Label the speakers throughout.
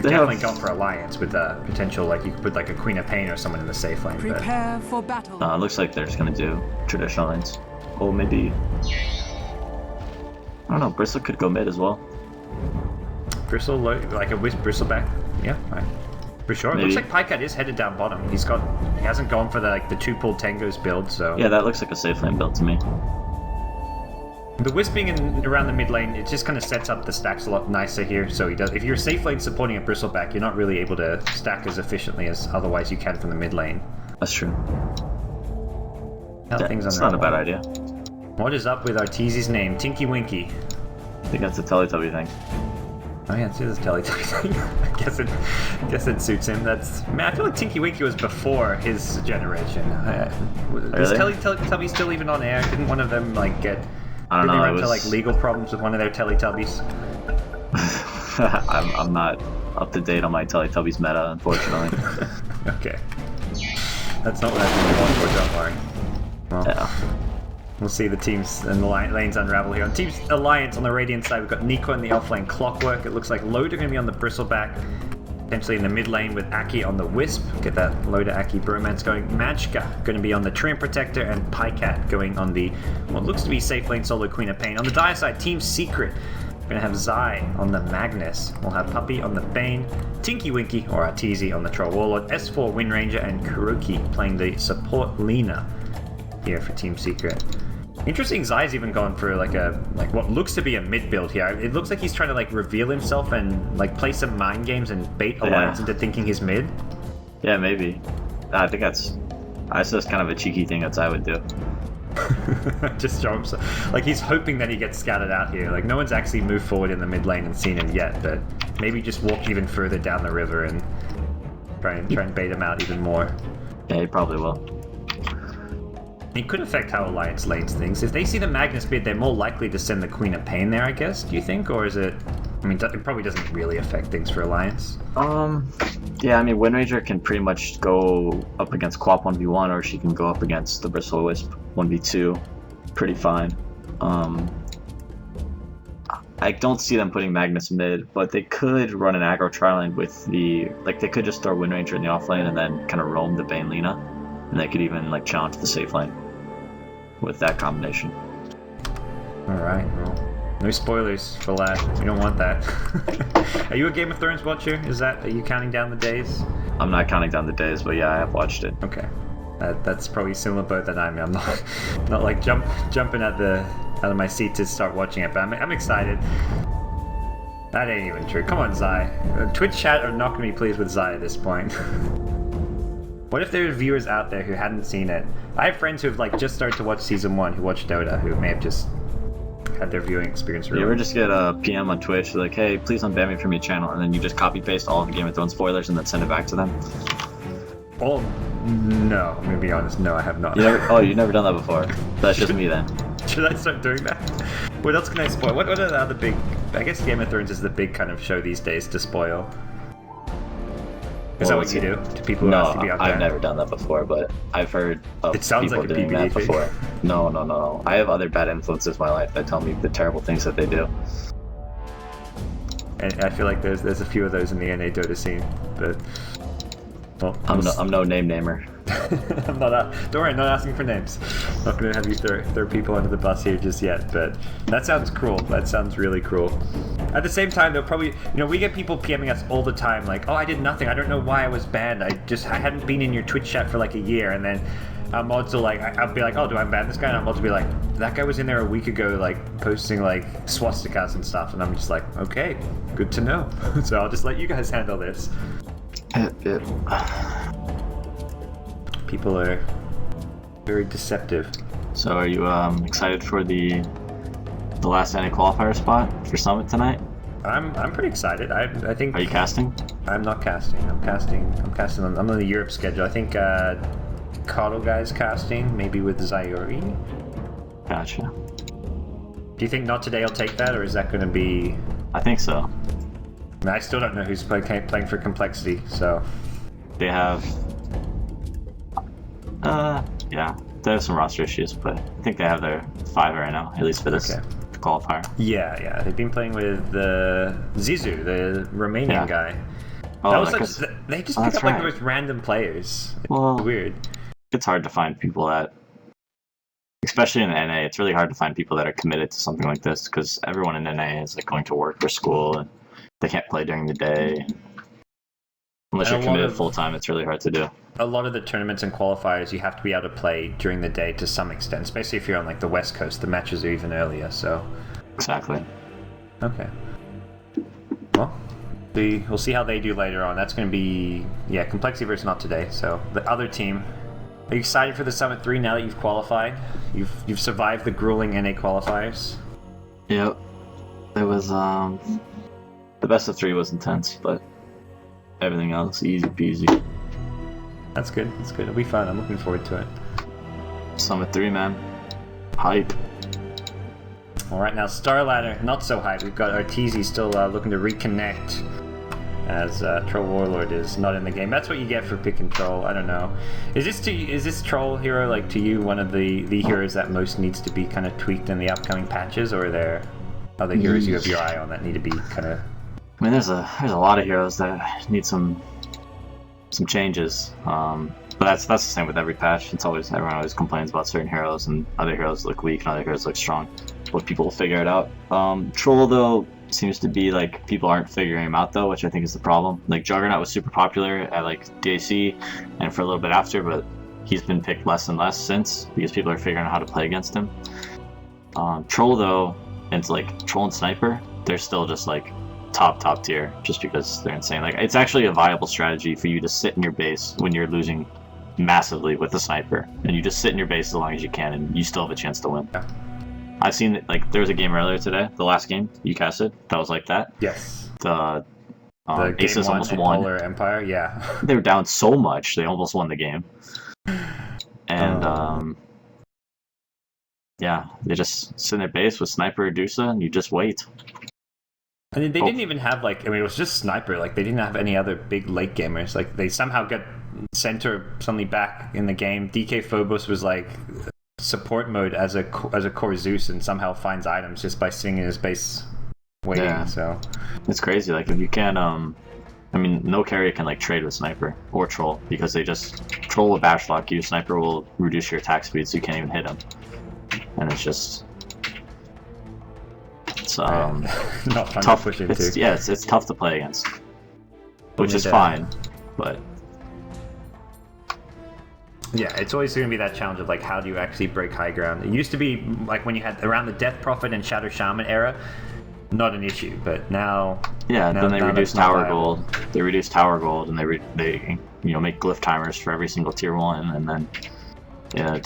Speaker 1: you've definitely gone for Alliance with potential, like you could put like a Queen of Pain or someone in the safe lane.
Speaker 2: Prepare for battle.
Speaker 3: It looks like they're just gonna do traditional lanes. Oh, maybe. I don't know. Bristle could go mid as well.
Speaker 1: Bristle, like a Wisp Bristleback. Yeah, right. For sure. Maybe. It looks like Pycat is headed down bottom. He hasn't gone for the two pulled tangos build, so.
Speaker 3: Yeah, that looks like a safe lane build to me.
Speaker 1: The Wisping around the mid lane, it just kind of sets up the stacks a lot nicer here. So he does. If you're safe lane supporting a Bristleback, you're not really able to stack as efficiently as otherwise you can from the mid lane.
Speaker 3: That's true.
Speaker 1: It's
Speaker 3: not a bad idea.
Speaker 1: What is up with Arteezy's name? Tinky Winky.
Speaker 3: I think that's a Teletubby thing.
Speaker 1: Oh yeah, it's a Teletubby thing. I guess it suits him. I feel like Tinky Winky was before his generation. Is Teletubby still even on air? Didn't one of them get?
Speaker 3: I don't know.
Speaker 1: They run into legal problems with one of their Teletubbies?
Speaker 3: I'm not up to date on my Teletubbies meta, unfortunately.
Speaker 1: Okay. That's not what I've been going for, don't worry. Well,
Speaker 3: yeah.
Speaker 1: We'll see the teams and the lanes unravel here. On Team's Alliance on the Radiant side, we've got Nico in the off-lane Clockwork. It looks like Loda going to be on the Bristleback, potentially in the mid lane with Aki on the Wisp. Get that Loda-Aki bromance going. Magka going to be on the Treant Protector, and Pycat going on the, what looks to be safe lane solo Queen of Pain. On the Dire side, Team Secret. We're going to have Zai on the Magnus. We'll have Puppy on the Bane, Tinky Winky or Arteezy on the Troll Warlord, S4 Wind Ranger, and Kuroki playing the support Lina here for Team Secret. Interesting, Zai's even gone for what looks to be a mid build here. It looks like he's trying to reveal himself and play some mind games and bait Alliance into thinking he's mid.
Speaker 3: Yeah, maybe. I think that's just kind of a cheeky thing that Zai would do.
Speaker 1: Just show himself. He's hoping that he gets scattered out here. No one's actually moved forward in the mid lane and seen him yet, but maybe just walk even further down the river and try and bait him out even more.
Speaker 3: Yeah, he probably will.
Speaker 1: It could affect how Alliance lanes things. If they see the Magnus bid, they're more likely to send the Queen of Pain there, I guess, do you think? Or is it... it probably doesn't really affect things for Alliance.
Speaker 3: Yeah, Wind Ranger can pretty much go up against Quap 1v1, or she can go up against the Bristle Wisp 1v2. Pretty fine. I don't see them putting Magnus mid, but they could run an aggro tri-lane with the... they could just throw Wind Ranger in the off lane and then kind of roam the Bane Lina. And they could even challenge the safe lane with that combination.
Speaker 1: Alright, well, no spoilers for that. We don't want that. Are you a Game of Thrones watcher? Are you counting down the days?
Speaker 3: I'm not counting down the days, but yeah, I have watched it.
Speaker 1: Okay. That's probably a similar boat that I'm in. I'm not jumping out of my seat to start watching it, but I'm excited. That ain't even true. Come on, Zai. Twitch chat are not going to be pleased with Zai at this point. What if there are viewers out there who hadn't seen it? I have friends who have just started to watch season 1 who watched Dota who may have just had their viewing experience ruined.
Speaker 3: You ever just get a PM on Twitch like, hey, please unban me from your channel, and then you just copy paste all of the Game of Thrones spoilers and then send it back to them?
Speaker 1: Oh, no. I'm going to be honest. No, I have not.
Speaker 3: You've never done that before. That's just me then.
Speaker 1: Should I start doing that? What else can I spoil? What are the other big... I guess Game of Thrones is the big kind of show these days to spoil. Is that what you do to people who ask to be out there?
Speaker 3: I've never done that before, but I've heard of people doing that before. No. I have other bad influences in my life that tell me the terrible things that they do.
Speaker 1: And I feel like there's a few of those in the NA Dota scene, but... Well,
Speaker 3: I'm no name namer.
Speaker 1: I'm not. Don't worry, I'm not asking for names. I'm not going to have you throw people under the bus here just yet. But that sounds cruel. That sounds really cruel. At the same time, they'll probably, we get people PMing us all the time, oh, I did nothing. I don't know why I was banned. I hadn't been in your Twitch chat for a year, and then our mods will I'll be oh, do I ban this guy? And our mods will be that guy was in there a week ago, posting swastikas and stuff, and I'm just okay, good to know. So I'll just let you guys handle this. People are very deceptive.
Speaker 3: So are you excited for the last NA qualifier spot for Summit tonight?
Speaker 1: I'm pretty excited. I think.
Speaker 3: Are you casting?
Speaker 1: I'm not casting. I'm casting. I'm on the Europe schedule. I think Coddle guy's casting, maybe with Zayuri.
Speaker 3: Gotcha.
Speaker 1: Do you think Not Today will take that, or is that going to be?
Speaker 3: I think so.
Speaker 1: I still don't know who's playing for Complexity, so.
Speaker 3: They have. Yeah, they have some roster issues, but I think they have their 5 right now, at least for this qualifier.
Speaker 1: Yeah, they've been playing with Zizou, the Romanian guy. That
Speaker 3: Oh,
Speaker 1: was
Speaker 3: like
Speaker 1: such, they just
Speaker 3: oh,
Speaker 1: pick
Speaker 3: that's
Speaker 1: up like
Speaker 3: right.
Speaker 1: the most random players. It's
Speaker 3: Well,
Speaker 1: weird.
Speaker 3: it's hard to find people that, especially in NA, it's really hard to find people that are committed to something like this because everyone in NA is like going to work or school and they can't play during the day. Unless
Speaker 1: And
Speaker 3: you're committed full time, it's really hard to do.
Speaker 1: A lot of the tournaments and qualifiers, you have to be able to play during the day to some extent, especially if you're on like the West Coast. The matches are even earlier, so.
Speaker 3: Exactly.
Speaker 1: Okay. Well, we'll see how they do later on. That's going to be Complexity versus not today. So the other team. Are you excited for the Summit 3 now that you've qualified? You've survived the grueling NA qualifiers.
Speaker 3: Yep. It was the best of 3 was intense, but everything else easy peasy.
Speaker 1: That's good. That's good. It'll be fun. I'm looking forward to it.
Speaker 3: Summit 3, man. Hype.
Speaker 1: All right, now Star Ladder, not so hype. We've got Arteezy still looking to reconnect as Troll Warlord is not in the game. That's what you get for pick and troll. I don't know. Is this Troll hero like to you one of the heroes that most needs to be kind of tweaked in the upcoming patches, or are there other heroes you have your eye on that need to be kind of?
Speaker 3: I mean, there's a lot of heroes that need some changes. But that's the same with every patch. It's always everyone always complains about certain heroes and other heroes look weak and other heroes look strong. But people will figure it out. Troll though seems to be like people aren't figuring him out though, which I think is the problem. Like Juggernaut was super popular at like DAC and for a little bit after, but he's been picked less and less since because people are figuring out how to play against him. Troll though, and it's like Troll and Sniper, they're still just like top tier just because they're insane. Like it's actually a viable strategy for you to sit in your base when you're losing massively with the sniper, and you just sit in your base as long as you can, and you still have a chance to win.
Speaker 1: Yeah.
Speaker 3: I've seen it, like there was a game earlier today, the last game you casted, that was like that.
Speaker 1: Yes.
Speaker 3: The
Speaker 1: Aces
Speaker 3: almost won.
Speaker 1: Polar Empire, yeah.
Speaker 3: They were down so much, they almost won the game. And yeah, they just sit in their base with Sniper or Dusa, and you just wait.
Speaker 1: And they didn't even have like, I mean, it was just Sniper. Like they didn't have any other big late gamers. Like they somehow got Center suddenly back in the game. DK Phobos was like support mode as a core Zeus and somehow finds items just by sitting in his base waiting.
Speaker 3: Yeah.
Speaker 1: So
Speaker 3: it's crazy. Like if you can, I mean, no carrier can like trade with Sniper or Troll because they just Troll will bash lock you. Sniper will reduce your attack speed so you can't even hit him, and it's just. It's
Speaker 1: not fun
Speaker 3: tough.
Speaker 1: to push into.
Speaker 3: It's tough to play against, which is fine, but
Speaker 1: yeah, it's always going to be that challenge of like how do you actually break high ground. It used to be like when you had around the Death Prophet and Shadow Shaman era, not an issue, but now
Speaker 3: then they reduce tower gold. They reduce tower gold, and they make glyph timers for every single tier 1, and then. Yeah,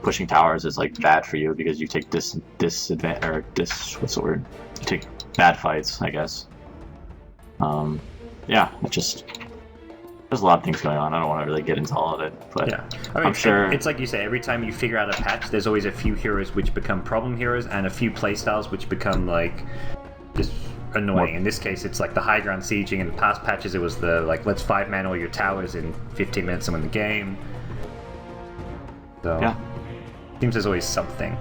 Speaker 3: pushing towers is like bad for you because you take what's the word? You take bad fights, I guess. Yeah, there's a lot of things going on. I don't want to really get into all of it, but
Speaker 1: yeah, I mean,
Speaker 3: I'm sure
Speaker 1: it's like you say. Every time you figure out a patch, there's always a few heroes which become problem heroes, and a few playstyles which become like just annoying. In this case, it's like the high ground sieging. In the past patches, it was the like let's 5-man all your towers in 15 minutes and win the game. So,
Speaker 3: yeah.
Speaker 1: Seems there's always something.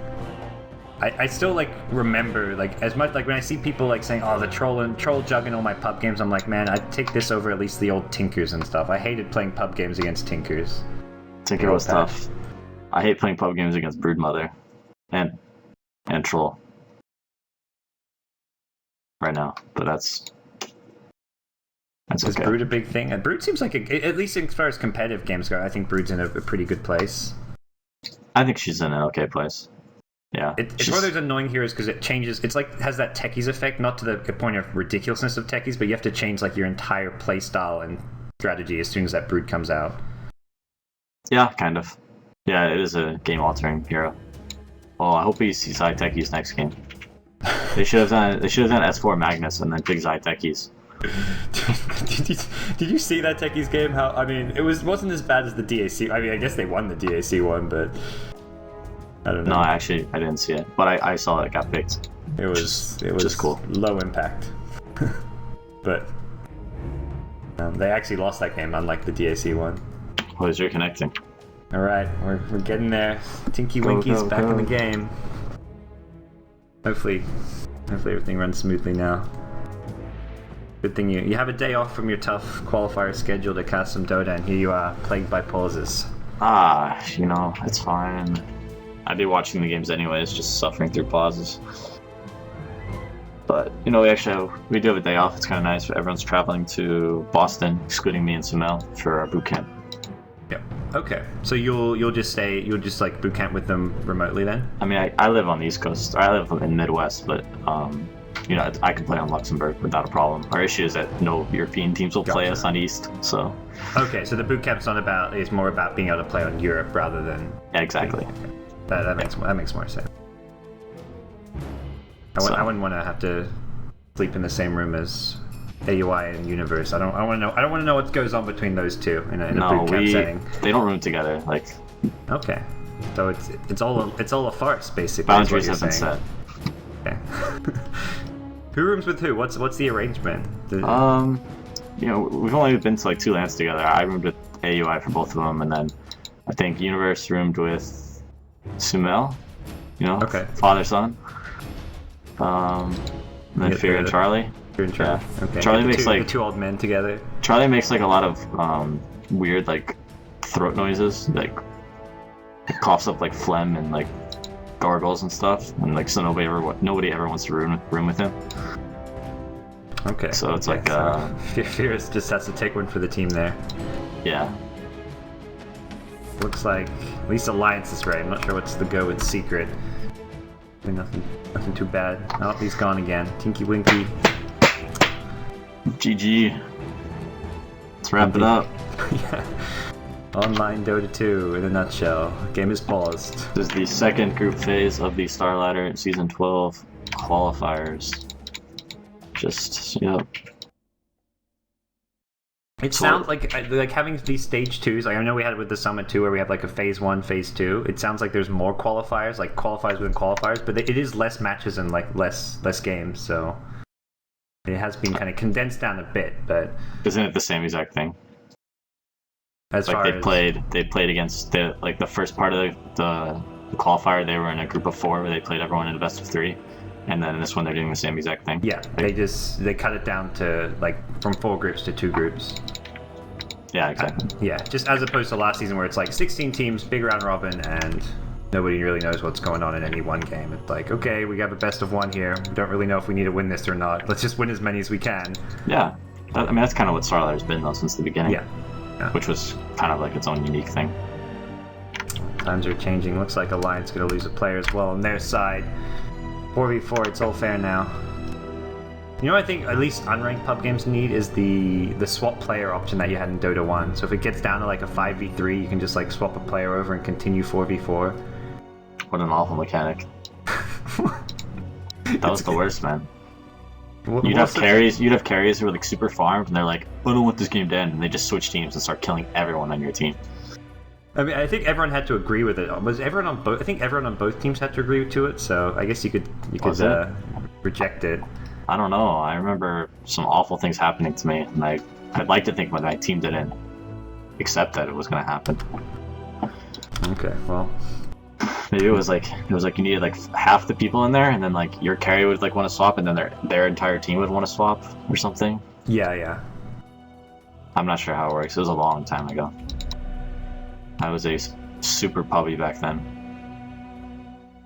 Speaker 1: I still like remember like as much like when I see people like saying, "Oh, the troll jug in all my pub games," I'm like, man, I'd take this over at least the old Tinkers and stuff. I hated playing pub games against Tinkers.
Speaker 3: Tinker was tough. I hate playing pub games against Broodmother, and Troll. Right now, but that's
Speaker 1: Is
Speaker 3: okay.
Speaker 1: Brood a big thing? And Brood seems like at least as far as competitive games go, I think Brood's in a pretty good place.
Speaker 3: I think she's in an okay place. Yeah,
Speaker 1: it's one of those annoying heroes because it changes. It's like has that techies effect, not to the point of ridiculousness of techies, but you have to change like your entire play style and strategy as soon as that Brood comes out.
Speaker 3: Yeah, kind of. Yeah, it is a game-altering hero. Well, I hope we see Zytekies next game. They should have done S4 Magnus and then pick Zytekies.
Speaker 1: Did you see that Techies game? How I mean, it wasn't as bad as the DAC. I mean, I guess they won the DAC one, but I don't know.
Speaker 3: No, actually, I didn't see it, but I saw it got picked.
Speaker 1: It was
Speaker 3: just cool.
Speaker 1: Low impact, but they actually lost that game, unlike the DAC one.
Speaker 3: What is reconnecting?
Speaker 1: All right, we're getting there. Tinky Winky's back in the game. Hopefully everything runs smoothly now. Good thing you have a day off from your tough qualifier schedule to cast some Dota, and here you are, plagued by pauses.
Speaker 3: It's fine. I'd be watching the games anyways, just suffering through pauses. But, we do have a day off. It's kind of nice. Everyone's traveling to Boston, excluding me and Sumel, for our boot camp.
Speaker 1: Yep. Okay. So you'll just like boot camp with them remotely then?
Speaker 3: I mean, I live on the East Coast. I live in the Midwest, but I can play on Luxembourg without a problem. Our issue is that no European teams will play us on East, so...
Speaker 1: Okay, so the boot camp's it's more about being able to play on Europe rather than...
Speaker 3: Yeah, exactly.
Speaker 1: That makes more sense. I wouldn't want to have to sleep in the same room as AUI and Universe. I don't want to know what goes on between those two in a boot camp setting.
Speaker 3: They don't room together,
Speaker 1: Okay. So it's all a farce, basically.
Speaker 3: Boundaries have been set.
Speaker 1: Okay. Who rooms with who? What's the arrangement?
Speaker 3: We've only been to 2 lands together. I roomed with AUI for both of them, and then I think Universe roomed with Sumel.
Speaker 1: Okay.
Speaker 3: Father son. And then Fear and Charlie.
Speaker 1: Fear and Charlie. Yeah. Okay.
Speaker 3: Charlie makes
Speaker 1: the 2 old men together.
Speaker 3: Charlie makes a lot of weird throat noises, coughs up phlegm and gargles and stuff, and so nobody ever wants to room with him.
Speaker 1: Okay.
Speaker 3: So it's
Speaker 1: Fear just has to take one for the team there.
Speaker 3: Yeah.
Speaker 1: Looks like at least Alliance is right. I'm not sure what's the go with Secret. Nothing too bad. Oh, he's gone again. Tinky Winky.
Speaker 3: GG. Let's wrap it up.
Speaker 1: Yeah. Online Dota 2 in a nutshell. Game is paused.
Speaker 3: This is the second group phase of the Star Ladder Season 12 qualifiers.
Speaker 1: It sounds like having these stage 2s. I know we had it with the Summit 2 where we have a phase 1, phase 2. It sounds like there's more qualifiers, qualifiers within qualifiers, but it is less matches and less games, so it has been kind of condensed down a bit. But
Speaker 3: isn't it the same exact thing?
Speaker 1: As far
Speaker 3: they played against the first part of the qualifier. They were in a group of 4 where they played everyone in a best of 3. And then in this one, they're doing the same exact thing.
Speaker 1: Yeah, they cut it down to from 4 groups to 2 groups.
Speaker 3: Yeah, exactly.
Speaker 1: Yeah, just as opposed to last season where it's 16 teams, big round robin, and nobody really knows what's going on in any one game. It's okay, we got a best of 1 here. We don't really know if we need to win this or not. Let's just win as many as we can.
Speaker 3: Yeah, that's kind of what Star Ladder's been though since the beginning.
Speaker 1: Yeah.
Speaker 3: Which was kind of its own unique thing.
Speaker 1: Times are changing. Looks like Alliance going to lose a player as well on their side. 4v4, it's all fair now. I think at least unranked pub games need is the swap player option that you had in Dota 1. So if it gets down to a 5v3, you can just swap a player over and continue 4v4.
Speaker 3: What an awful mechanic. That was the worst, man. You'd have carries who were super farmed, and they're I don't want this game to end, and they just switch teams and start killing everyone on your team.
Speaker 1: I mean, I think everyone had to agree with it. Was everyone on both? I think everyone on both teams had to agree to it. So I guess you could reject it.
Speaker 3: I don't know. I remember some awful things happening to me, and I'd like to think my team didn't accept that it was going to happen.
Speaker 1: Okay, well,
Speaker 3: maybe it was you needed half the people in there, and then your carry would want to swap, and then their entire team would want to swap or something.
Speaker 1: Yeah.
Speaker 3: I'm not sure how it works. It was a long time ago. I was a super puppy back then.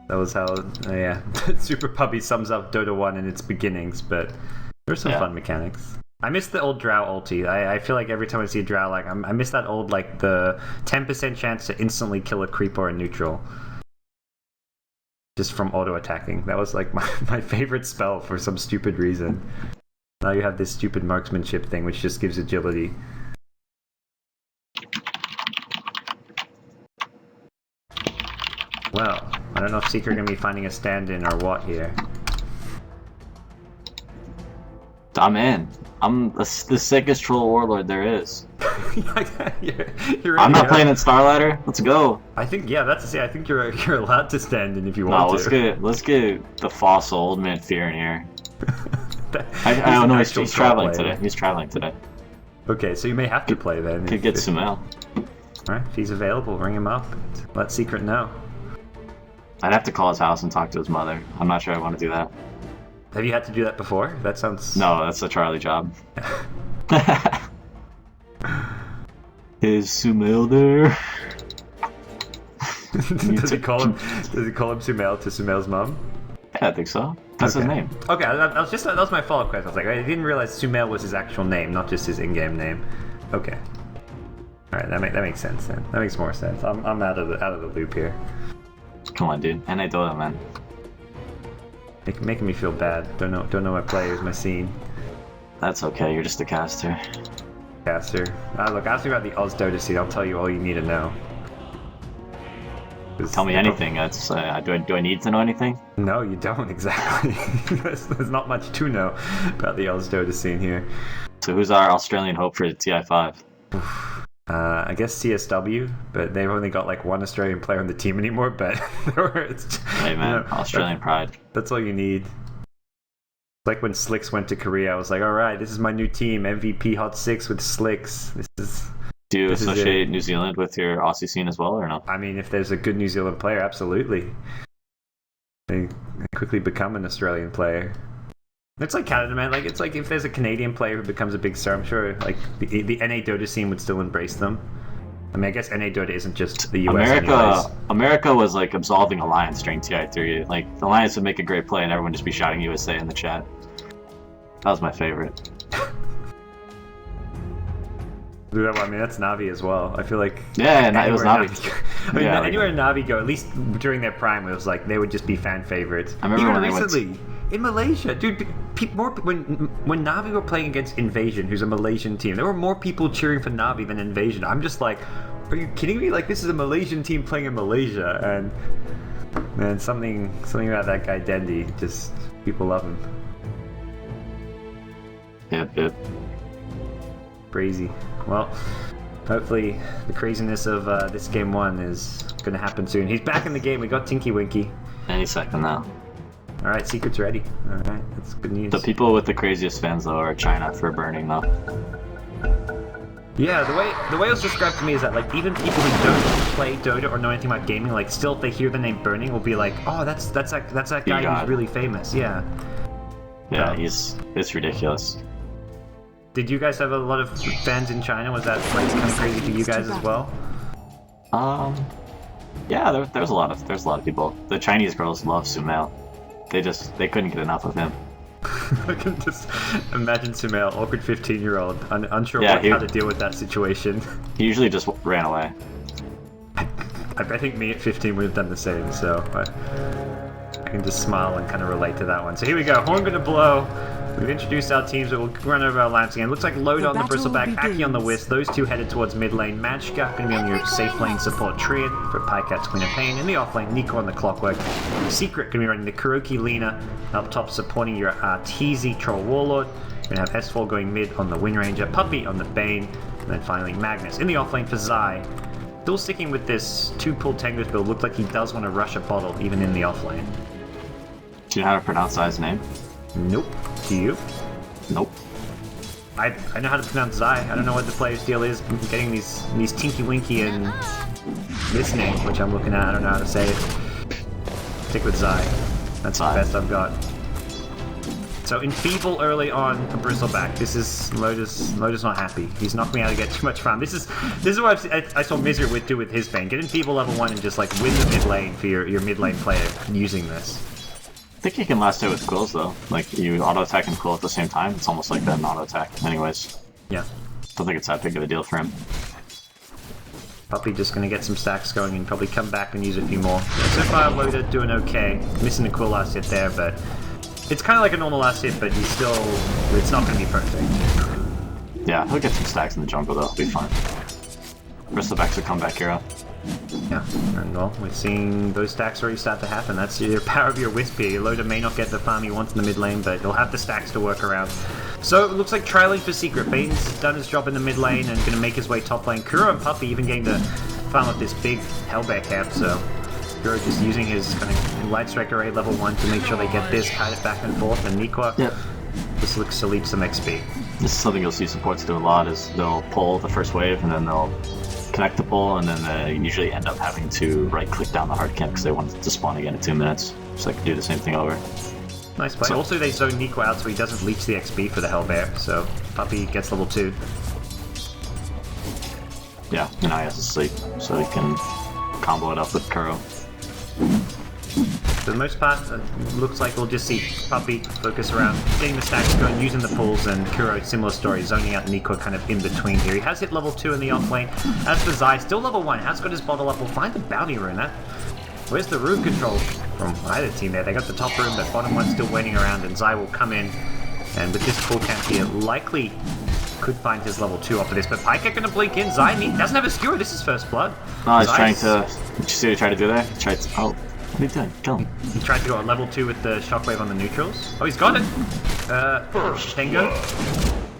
Speaker 1: That was how, Super Puppy sums up Dota 1 in its beginnings, but there's some fun mechanics. I miss the old Drow ulti. I feel every time I see a Drow, I miss that old, the 10% chance to instantly kill a creep or a neutral. Just from auto-attacking. That was, my favorite spell for some stupid reason. Now you have this stupid marksmanship thing, which just gives agility. Well, I don't know if Secret are going to be finding a stand-in or what here.
Speaker 3: I'm in. I'm the sickest troll warlord there is.
Speaker 1: You're
Speaker 3: I'm not playing at Star Ladder. Let's go.
Speaker 1: I think I think you're allowed to stand in if you want
Speaker 3: to. Let's get the fossil old man Fear in here. I don't know. He's traveling today. He's traveling today.
Speaker 1: Okay, so you may have to play then.
Speaker 3: Could get Sumel.
Speaker 1: Alright, if he's available, ring him up. Let Secret know.
Speaker 3: I'd have to call his house and talk to his mother. I'm not sure I want to do that.
Speaker 1: Have you had to do that before? That sounds...
Speaker 3: No, that's a Charlie job. Is Sumail there?
Speaker 1: Does he call him Sumail to Sumail's mom?
Speaker 3: Yeah, I think so. That's his name.
Speaker 1: Okay, that was my follow-up question. I was like, I didn't realize Sumail was his actual name, not just his in-game name. Okay. All right, that makes sense then. That makes more sense. I'm out of the loop here.
Speaker 3: Come on, dude. And I Dota, man.
Speaker 1: Making me feel bad. Don't know my players, my scene.
Speaker 3: That's okay. You're just a caster.
Speaker 1: Caster. Look, ask me about the Oz Dota scene. I'll tell you all you need to know.
Speaker 3: Tell me anything. That's do I need to know anything?
Speaker 1: No, you don't exactly. There's not much to know about the Oz Dota scene here.
Speaker 3: So who's our Australian hope for TI5?
Speaker 1: I guess CSW, but they've only got like one Australian player on the team anymore. But
Speaker 3: hey man, Australian pride.
Speaker 1: That's all you need. Like when Slicks went to Korea, I was like, all right, this is my new team, MVP Hot 6 with Slicks.
Speaker 3: Do you associate New Zealand with your Aussie scene as well, or no?
Speaker 1: I mean, if there's a good New Zealand player, absolutely. They quickly become an Australian player. It's like Canada, man. Like, it's like if there's a Canadian player who becomes a big star, I'm sure like the NA Dota scene would still embrace them. I mean, I guess NA Dota isn't just the US.
Speaker 3: America was like absolving Alliance during TI3. Like, Alliance would make a great play and everyone would just be shouting USA in the chat. That was my favorite.
Speaker 1: I mean, that's Na'Vi as well. I feel like
Speaker 3: it was Na'Vi.
Speaker 1: I mean, anywhere Na'Vi go, at least during their prime, it was like they would just be fan favorites.
Speaker 3: I remember
Speaker 1: even recently in Malaysia, dude. When Na'Vi were playing against Invasion, who's a Malaysian team, there were more people cheering for Na'Vi than Invasion. I'm just like, are you kidding me? Like, this is a Malaysian team playing in Malaysia, and man, something about that guy Dendi, just people love him.
Speaker 3: Yep.
Speaker 1: Crazy. Well, hopefully the craziness of this game 1 is going to happen soon. He's back in the game. We got Tinky Winky.
Speaker 3: Any second now.
Speaker 1: All right, secret's ready. All right, that's good news.
Speaker 3: The people with the craziest fans though are China for burning though.
Speaker 1: Yeah, the way it was described to me is that like even people who don't play Dota or know anything about gaming, like still if they hear the name Burning, will be like, oh, that's that guy who's really famous. Yeah.
Speaker 3: Yeah, it's ridiculous.
Speaker 1: Did you guys have a lot of fans in China? Was that like kind of crazy for you guys as well?
Speaker 3: Yeah, there's a lot of people. The Chinese girls love Sumail. They couldn't get enough of him.
Speaker 1: I can just imagine Sumail, awkward 15-year-old, unsure how to deal with that situation.
Speaker 3: He usually just ran away.
Speaker 1: I think me at 15 would have done the same, so I can just smile and kind of relate to that one. So here we go, horn gonna blow. We've introduced our teams, but we'll run over our lanes again. Looks like Loda on the Bristleback, Aki on the Wisp. Those two headed towards mid lane. Magka going to be on your safe lane support Triad for Pycat's Queen of Pain. In the off lane, Nico on the Clockwork. Secret going to be running the Kuroki Lina. Up top supporting your Arteezy Troll Warlord. You're going to have S4 going mid on the Wind Ranger. Puppy on the Bane. And then finally Magnus. In the off lane for Zai. Still sticking with this 2-pull Tangos build. Looked like he does want to rush a bottle even in the off lane.
Speaker 3: Do you know how to pronounce Zai's name?
Speaker 1: Nope. Do you?
Speaker 3: Nope.
Speaker 1: I know how to pronounce Zai. I don't know what the player's deal is. I'm getting these Tinky Winky and this name, which I'm looking at. I don't know how to say it. Stick with Zai. That's the best I've got. So Enfeeble early on for Bristleback. This is Loda's not happy. He's not being able to get too much farm. This is what I saw Misery do with his Bane. Get Enfeeble level 1 and just like win the mid lane for your mid lane player using this.
Speaker 3: I think you can last it with quills though. Like you auto attack and quill at the same time. It's almost like an auto attack. Anyways.
Speaker 1: Yeah.
Speaker 3: Don't think it's that big of a deal for him.
Speaker 1: Puppy just gonna get some stacks going and probably come back and use a few more. So far Loda doing okay. Missing the quill last hit there, but it's kind of like a normal last hit, but it's not gonna be perfect.
Speaker 3: Yeah, he'll get some stacks in the jungle though. It'll be fine. Bristleback's a comeback hero.
Speaker 1: Yeah, and well, we're seeing those stacks already start to happen. That's your power of your Wisp here. Loda may not get the farm he wants in the mid lane, but he'll have the stacks to work around. So it looks like trialing for Secret. Bane's done his job in the mid lane and going to make his way top lane. Kuro and Puppy even getting to farm up this big Hellbear camp, so Kuro just using his kind of Light Strike Array level 1 to make sure they get this kind of back and forth, and Nikwa just looks to leap some XP.
Speaker 3: This is something you'll see supports do a lot, is they'll pull the first wave and then they'll connect the pull, and then they usually end up having to right-click down the hard camp because they want it to spawn again in 2 minutes. So they can do the same thing over.
Speaker 1: Nice play. Also, they zone Nico out so he doesn't leech the XP for the Hellbear, so Puppy gets level 2.
Speaker 3: Yeah, and now he has to sleep, so he can combo it up with Kuro.
Speaker 1: For the most part, it looks like we'll just see Puppy focus around getting the stacks going, using the pulls, and Kuro, similar story, zoning out Nico kind of in between here. He has hit level 2 in the off lane. As for Zai, still level 1, has got his bottle up. We'll find the bounty rune. Where's the rune control from either team there? They got the top rune, but bottom one's still waiting around, and Zai will come in. And with this full camp here, likely could find his level 2 off of this. But Pyke gonna blink in. Zai doesn't have a skewer. This is first blood.
Speaker 3: No, he's trying to... Did you see what he tried to do there? He tried to... Oh. What are you doing? Kill him.
Speaker 1: He tried to go at level 2 with the shockwave on the neutrals. Oh, he's got it! Tengo.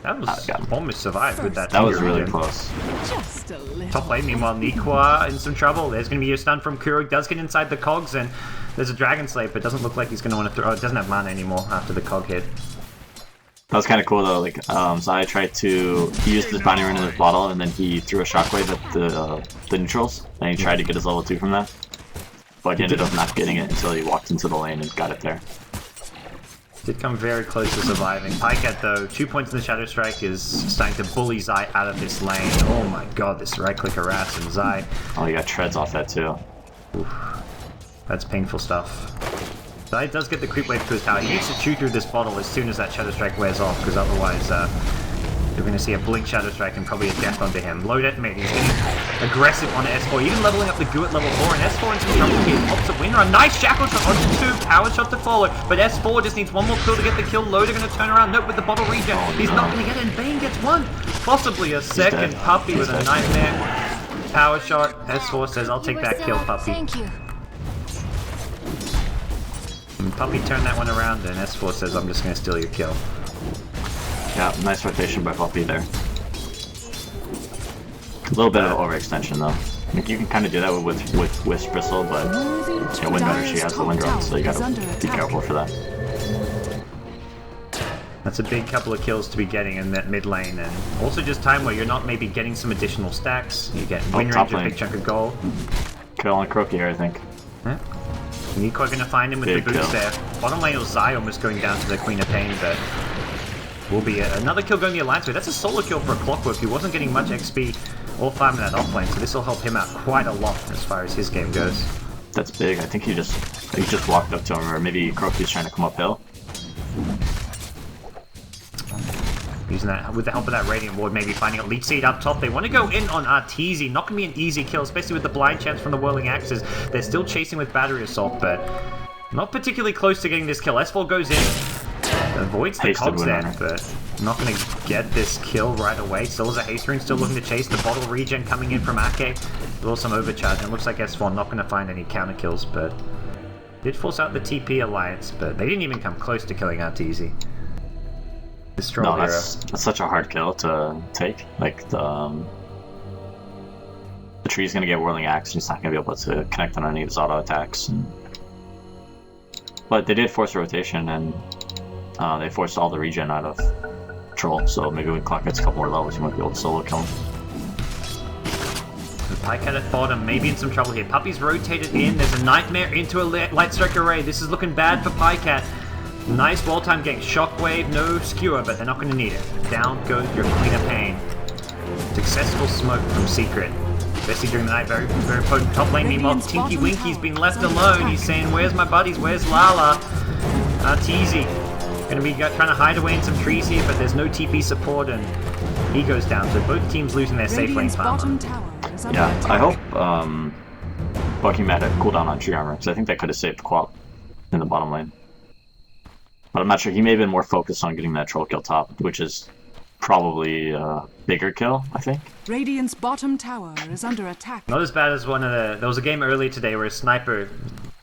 Speaker 1: That was almost survived with that.
Speaker 3: That was really close.
Speaker 2: Just a little.
Speaker 1: Top lane, meanwhile, Nikwa in some trouble. There's going to be a stun from Kuro. He does get inside the cogs, and there's a Dragon Slave, but it doesn't look like he's going to want to throw... Oh, it doesn't have mana anymore after the cog hit.
Speaker 3: That was kind of cool though, like, Zai tried to use this bounty rune in his bottle, and then he threw a shockwave at the neutrals, and he tried to get his level 2 from that. But he ended up not getting it until he walked into the lane and got it there.
Speaker 1: Did come very close to surviving. Pycat, though, 2 points in the Shadow Strike, is starting to bully Zai out of this lane. Oh my god, this right-click harass and Zai.
Speaker 3: Oh, he got treads off that too.
Speaker 1: Oof. That's painful stuff. Zai does get the creep wave to his tower. He needs to chew through this bottle as soon as that Shadow Strike wears off, because otherwise you're going to see a blink Shadow Strike and probably a death onto him. Loda, mate, he's getting aggressive on S4, even leveling up the goo at level 4, and S4 in some trouble here. Pops a winner, a nice shackle shot onto 2, power shot to follow, but S4 just needs one more kill to get the kill. Loda going to turn around, nope, with the bottle regen. He's not going to get it, and Bane gets one. Possibly a second. Puppy with a nightmare. Power shot, S4 says, I'll take that kill, Puppy.
Speaker 2: Thank you.
Speaker 1: And Puppy turned that one around, and S4 says, I'm just going to steal your kill.
Speaker 3: Yeah, nice rotation by Puppy there. A little bit of overextension though. Like, you can kind of do that with Wisp Bristle, but you know, Windrunner, she has the Windrun, so you gotta be careful for that.
Speaker 1: That's a big couple of kills to be getting in that mid lane, and also just time where you're not maybe getting some additional stacks. You get win range, a big chunk of gold.
Speaker 3: Kill on Croaky here, I think.
Speaker 1: Yeah. Nico gonna find him with
Speaker 3: Big
Speaker 1: the boots
Speaker 3: kill.
Speaker 1: there. Bottom lane was Zai almost going down to the Queen of Pain, but will be another kill going the Alliance way. That's a solo kill for a Clockwork. He wasn't getting much XP or farm in that offlane, so this will help him out quite a lot as far as his game goes.
Speaker 3: That's big. I think he just walked up to him, or maybe Croaky's trying to come uphill.
Speaker 1: Using that with the help of that Radiant Ward, maybe finding a Leech Seed up top. They want to go in on Arteezy. Not going to be an easy kill, especially with the blind chance from the Whirling Axes. They're still chasing with Battery Assault, but not particularly close to getting this kill. S4 goes in, avoids the cogs there, but not going to get this kill right away. Still has a haste rune, still looking to chase. The bottle regen coming in from Ake. Will some overcharge, and it looks like S4 not going to find any counter kills, but did force out the TP Alliance, but they didn't even come close to killing Arteezy.
Speaker 3: No, that's such a hard kill to take. Like, the tree's gonna get Whirling Axe, and he's not gonna be able to connect on any of his auto attacks. But they did force a rotation, and they forced all the regen out of Troll, so maybe when Clock gets a couple more levels, you might be able to solo kill him.
Speaker 1: Pycat at bottom, maybe in some trouble here. Puppy's rotated in, there's a Nightmare into a Light Strike Array. This is looking bad for Pycat. Nice well-timed gank. Shockwave, no skewer, but they're not going to need it. Down goes your Queen of Pain. Successful smoke from Secret. Especially during the night, very, very potent. Top lane, meanwhile, Tinky Winky's been left alone. He's saying, where's my buddies? Where's Lala? Arteezy. Going to be trying to hide away in some trees here, but there's no TP support, and he goes down. So both teams losing their safe lane farmer.
Speaker 3: Yeah, I hope Bucky Matt had cooldown on tree armor, because I think that could have saved Quap in the bottom lane. But I'm not sure. He may have been more focused on getting that troll kill top, which is probably a bigger kill, I think.
Speaker 2: Radiant's bottom tower is under attack.
Speaker 1: Not as bad as one of the... There was a game earlier today where a sniper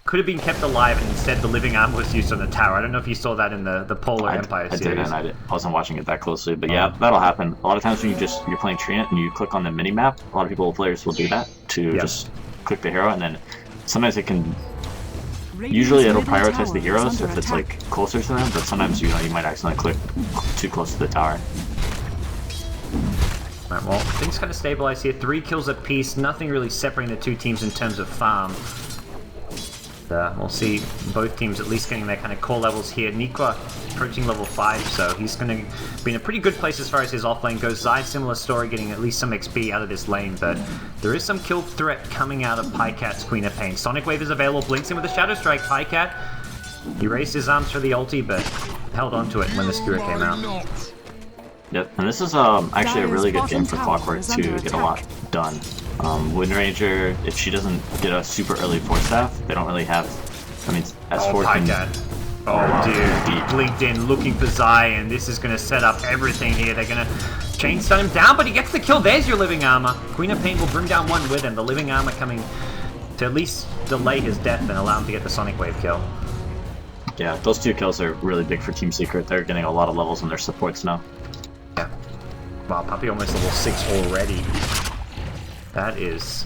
Speaker 1: could have been kept alive, and instead the living armor was used on the tower. I don't know if you saw that in the Polar Empire series.
Speaker 3: I wasn't watching it that closely, but yeah, that'll happen. A lot of times when you're playing Treant and you click on the mini-map, a lot of players will do that to just click the hero, and then sometimes it can... Usually it'll prioritize the heroes if it's like closer to them, but sometimes you might accidentally click too close to the tower.
Speaker 1: Alright, well, things kind of stabilize here. 3 kills apiece, nothing really separating the two teams in terms of farm. We'll see both teams at least getting their kind of core levels here. Nikwa approaching level 5, so he's going to be in a pretty good place as far as his offlane goes. Zai, similar story, getting at least some XP out of this lane, but there is some kill threat coming out of Pycat's Queen of Pain. Sonic Wave is available, blinks in with a Shadow Strike. Pycat, he raised his arms for the ulti, but held on to it when the skewer came out.
Speaker 3: Yep, and this is actually a really good game for Clockwork to get a lot done. Windranger, if she doesn't get a super early force staff, they don't really have. I mean, S4 can.
Speaker 1: Oh, dude, he blinked in looking for Zai, and this is going to set up everything here. They're going to chain stun him down, but he gets the kill. There's your living armor. Queen of Pain will bring down one with him. The living armor coming to at least delay his death and allow him to get the Sonic Wave kill.
Speaker 3: Yeah, those 2 kills are really big for Team Secret. They're getting a lot of levels on their supports now.
Speaker 1: Yeah. Wow, Puppey almost level 6 already. That is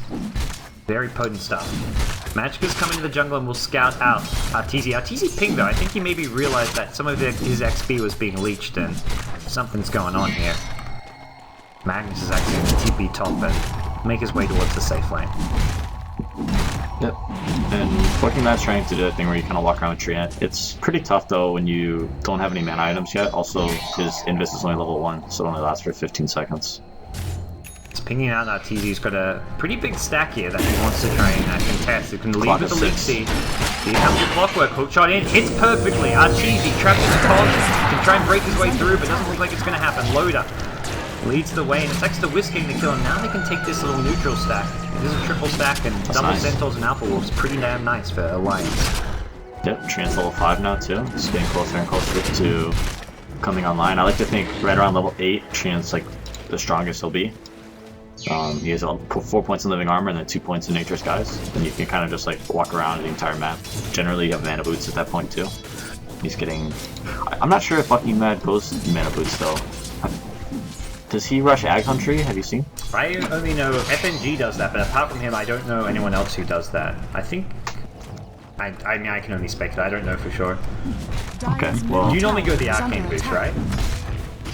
Speaker 1: very potent stuff. Magicka's coming to the jungle and will scout out Arteezy. Arteezy pinged though. I think he maybe realized that some of his XP was being leached and something's going on here. Magnus is actually going to TP top and make his way towards the safe lane.
Speaker 3: Yep. And Working Man's trying to do a thing where you kind of walk around with Treant. It's pretty tough though when you don't have any mana items yet. Also, his Invis is only level 1, so it only lasts for 15 seconds.
Speaker 1: Pinging out Arteezy's got a pretty big stack here that he wants to try and contest. He can lead with the lead seed. He comes with Clockwork, hook shot in, hits perfectly. Arteezy trapped in the cons, can try and break his way through, but doesn't look like it's going to happen. Loda leads the way and attacks the Whisk King to kill him. Now they can take this little neutral stack. It is a triple stack, and
Speaker 3: That's
Speaker 1: double
Speaker 3: nice.
Speaker 1: Centaurs and Alpha Wolves. Pretty damn nice for Alliance.
Speaker 3: Yep, Treant's level 5 now too. It's getting closer and closer to coming online. I like to think right around level 8, Treant's like the strongest he'll be. He has 4 points in living armor and then 2 points in nature's guise, and you can kind of just like walk around the entire map. Generally you have mana boots at that point too. He's getting... I'm not sure if Bucking Mad goes mana boots though. Does he rush Ag Country? Have you seen?
Speaker 1: I only know FNG does that, but apart from him I don't know anyone else who does that. I think... I mean, I can only speculate, I don't know for sure.
Speaker 3: Okay, well...
Speaker 1: You normally go the arcane boost, right?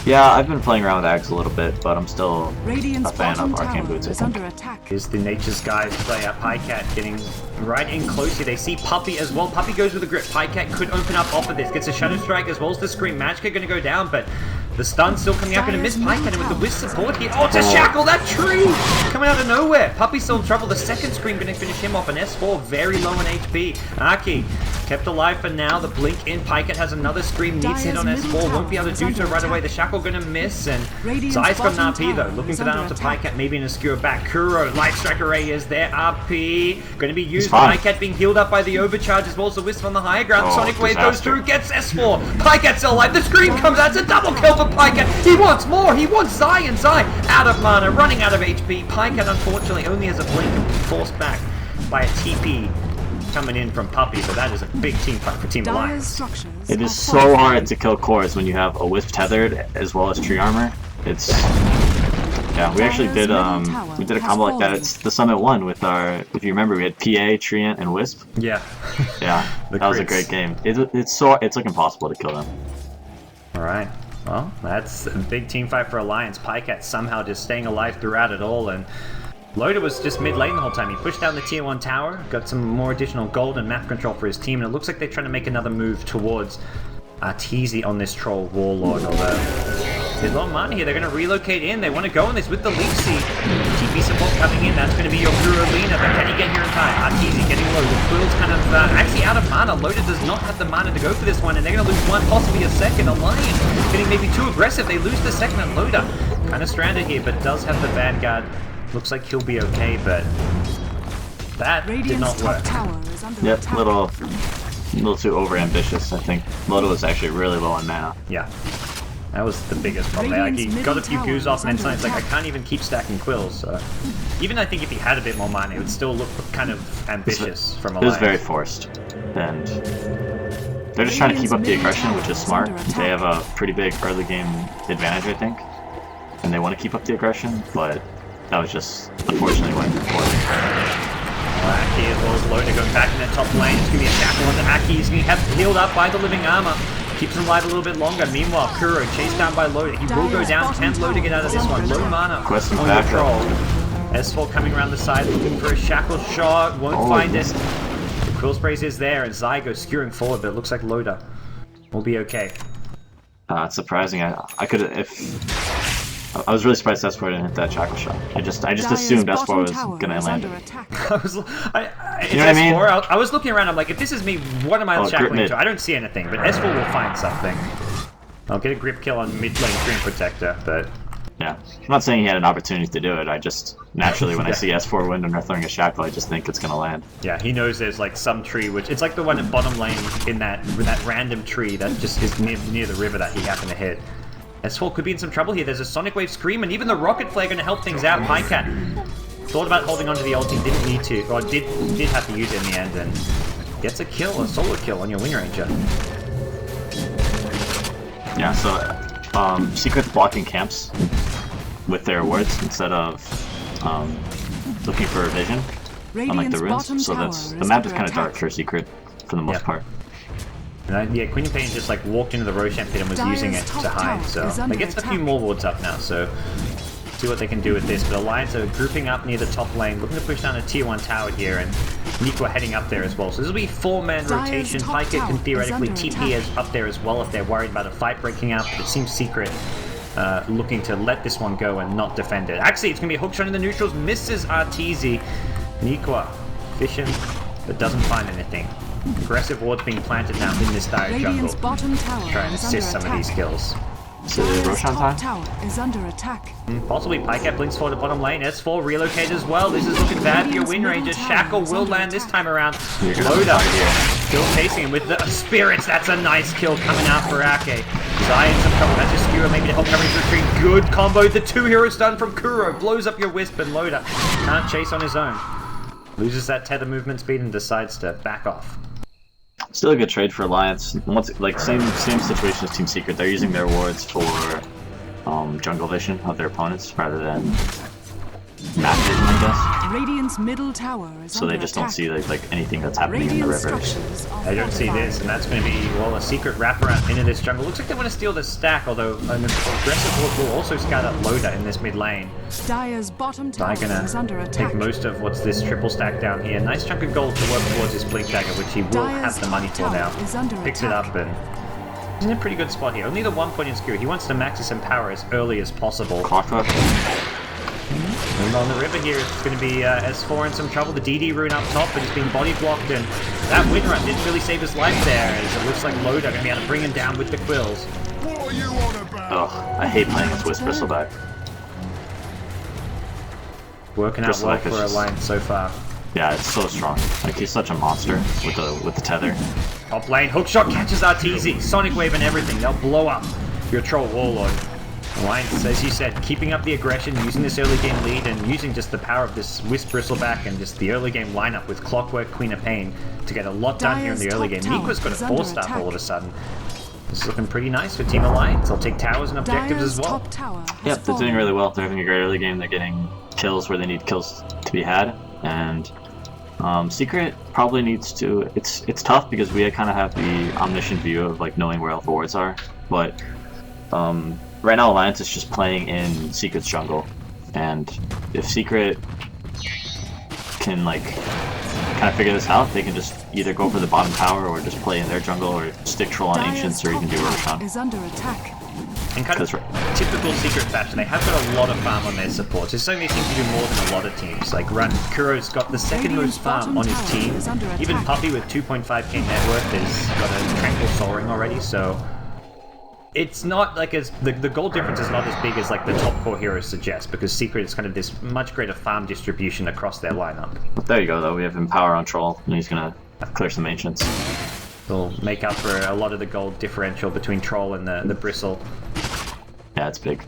Speaker 3: Yeah, I've been playing around with Ags a little bit, but I'm still
Speaker 2: Radiant's
Speaker 3: a fan of arcane boots, I
Speaker 2: is
Speaker 3: think.
Speaker 2: under attack.
Speaker 1: Here's the Nature's Guys player, Pycat getting right in close here. They see Puppey as well. Puppey goes with a grip. Pycat could open up off of this. Gets a Shadow Strike as well as the Scream. Magicka going to go down, but the stun's still coming out. Going to miss Pycat, and with the Wisp support here. Oh, it's a shackle! That tree! Coming out of nowhere. Puppey's still in trouble. The second Scream going to finish him off. An S4, very low on HP. Aki kept alive for now. The blink in. Pycat has another Scream. Needs to hit on S4. Won't be able to do so right away. The shackle going to miss, and Zai's got an RP though. Looking for that onto Pycat. Maybe an Obscure back. Kuro, Light Strike Array is there. RP going to be used. Pycat being healed up by the overcharge as well as the Wisp on the higher ground. Sonic Wave goes through, gets S4. Pycat's still alive. The Scream comes out. It's a double kill for Pycat. He wants more. He wants Zai, and Zai out of mana, running out of HP. Pycat unfortunately only has a blink and forced back by a TP coming in from Puppey, but that is a big team fight for Team Alliance.
Speaker 3: It is so hard to kill cores when you have a Wisp tethered as well as tree armor. It's... Yeah, we actually did a combo like that. It's the Summit 1 with our... If you remember, we had PA, Treant, and Wisp.
Speaker 1: Yeah.
Speaker 3: Yeah, that was a great game. It's like impossible to kill them.
Speaker 1: Alright. Well, that's a big team fight for Alliance. Pycat somehow just staying alive throughout it all, and Loda was just mid lane the whole time. He pushed down the tier 1 tower, got some more additional gold and map control for his team, and it looks like they're trying to make another move towards Arteezy on this troll warlord. Although there's a lot of mana here, they're going to relocate in. They want to go on this with the leaf seed. TP support coming in. That's going to be your Gurulina, but can he get here in time? Arteezy getting low. The Quill's kind of actually out of mana. Loda does not have the mana to go for this one, and they're going to lose one, possibly a second. Alliance getting maybe too aggressive. They lose the second, and Loda kind of stranded here, but does have the Vanguard. Looks like he'll be okay, but that did not work.
Speaker 3: Yep, a little too over-ambitious, I think. Loda was actually really low on mana.
Speaker 1: Yeah. That was the biggest problem. Like, he got a few goos off, and then suddenly it's like, I can't even keep stacking quills. So even I think if he had a bit more mana, it would still look kind of ambitious from Alliance.
Speaker 3: It was very forced, and they're just trying to keep up the aggression, which is smart. They have a pretty big early game advantage, I think, and they want to keep up the aggression, but that was just unfortunately what
Speaker 1: Aki as well as Loda going back in that top lane. It's going to be a shackle onto Aki. He's going to have healed up by the living armor. Keeps him alive a little bit longer. Meanwhile, Kuro chased down by Loda. He will go down. Can Loda get out of this one? Low mana on the troll. S4 coming around the side looking for a shackle shot. Won't find it. The Quill Sprays is there, and Zygo skewering forward, but it looks like Loda will be okay.
Speaker 3: It's surprising. I could I was really surprised S4 didn't hit that Jackal shot. I just assumed S4 was gonna land it.
Speaker 1: It's
Speaker 3: You know what I
Speaker 1: S4.
Speaker 3: mean?
Speaker 1: I was looking around. I'm like, if this is me, what am I shackling
Speaker 3: mid.
Speaker 1: to? I don't see anything, but S4 will find something. I'll get a grip kill on mid lane Dream Protector, but
Speaker 3: yeah, I'm not saying he had an opportunity to do it. I just naturally when I see S4 wind and they're throwing a shackle, I just think it's gonna land.
Speaker 1: yeah, he knows there's like some tree which it's like the one at bottom lane in that random tree that just is near the river that he happened to hit. S4 could be in some trouble here. There's a Sonic Wave Scream, and even the Rocket Flare going to help things out. Pycat thought about holding onto the ulti, didn't need to, or did have to use it in the end, and gets a kill, a solo kill on your Wind Ranger.
Speaker 3: Yeah, so Secret's blocking camps with their wards instead of looking for a vision, unlike the runes. So the map is kind of dark for Secret for the most part.
Speaker 1: And yeah, Queen of Pain just like walked into the Roshan pit and was using it to hide, so they get a few more wards up now, so see what they can do with this. But Alliance are grouping up near the top lane, looking to push down a tier 1 tower here, and Nico heading up there as well. So this will be 4-man rotation. Pyket can theoretically TP up there as well if they're worried about a fight breaking out, but it seems Secret looking to let this one go and not defend it. Actually, it's going to be a hook shot in the neutrals, misses Arteezy. Nico fishing, but doesn't find anything. Aggressive wards being planted now in this dire jungle. Try and assist some of these kills.
Speaker 3: So Roshan time?
Speaker 2: Is under attack.
Speaker 1: Possibly Pycat blinks forward to bottom lane. S4 relocate as well. This is looking bad for your Wind Ranger. Shackle will land this time around. Loda still chasing him with the spirits. That's a nice kill coming out for Ake. Zion's some trouble. Has a skewer maybe to help cover his retreat. Good combo. The 2 heroes done from Kuro. Blows up your Wisp, and Loda can't chase on his own. Loses that tether movement speed and decides to back off.
Speaker 3: Still a good trade for Alliance. Once, like same situation as Team Secret. They're using their wards for jungle vision of their opponents rather than map vision, I guess.
Speaker 2: Radiant's middle tower is
Speaker 3: so they just don't see like anything that's happening in the rivers.
Speaker 1: They don't see this, and that's going to be, well, a secret wraparound into this jungle. Looks like they want to steal the stack, although an aggressive ward will also scout out Loda in this mid lane.
Speaker 2: Dire's bottom tower
Speaker 1: is under attack. Take most of what's this triple stack down here. Nice chunk of gold to work towards his Blink Dagger, which he will have the money for now. Picks it up and he's in a pretty good spot here. Only the 1 point in skew. He wants to max his power as early as possible.
Speaker 3: Clockwork.
Speaker 1: And on the river here, it's going to be S4 in some trouble. The DD rune up top, but he's being body blocked, and that wind run didn't really save his life there, as it looks like Loda going to be able to bring him down with the quills.
Speaker 3: Ugh, I hate playing this with Bristleback.
Speaker 1: Working out well for Alliance so far.
Speaker 3: Yeah, it's so strong. Like, he's such a monster with the tether.
Speaker 1: Top lane, hookshot catches Arteezy. Sonic Wave and everything. They'll blow up your Troll Warlord. Alliance, as you said, keeping up the aggression, using this early game lead, and using just the power of this Wisp Bristleback and just the early game lineup with Clockwork, Queen of Pain to get a lot done here in the early game. Nico's got a 4-star all of a sudden. This is looking pretty nice for Team Alliance. They'll take towers and objectives as well.
Speaker 3: Yep, they're doing really well. They're having a great early game. They're getting kills where they need kills to be had, and Secret probably needs to. It's tough because we kind of have the omniscient view of like knowing where all the wards are, but right now Alliance is just playing in Secret's jungle, and if Secret can like kind of figure this out, they can just either go for the bottom tower or just play in their jungle or stick troll on Ancients or even do Roshan.
Speaker 1: In kind of typical Secret fashion, they have got a lot of farm on their supports. They certainly seem to do more than a lot of teams. Like Kuro's got the second most farm on his team. Even Puppy with 2.5k net worth has got a Tranquil Soaring already, so it's not like as the gold difference is not as big as like the top core heroes suggest, because Secret is kind of this much greater farm distribution across their lineup.
Speaker 3: But there you go though, we have Empower on Troll, and he's gonna clear some Ancients.
Speaker 1: Will make up for a lot of the gold differential between Troll and the Bristle.
Speaker 3: Yeah, it's big.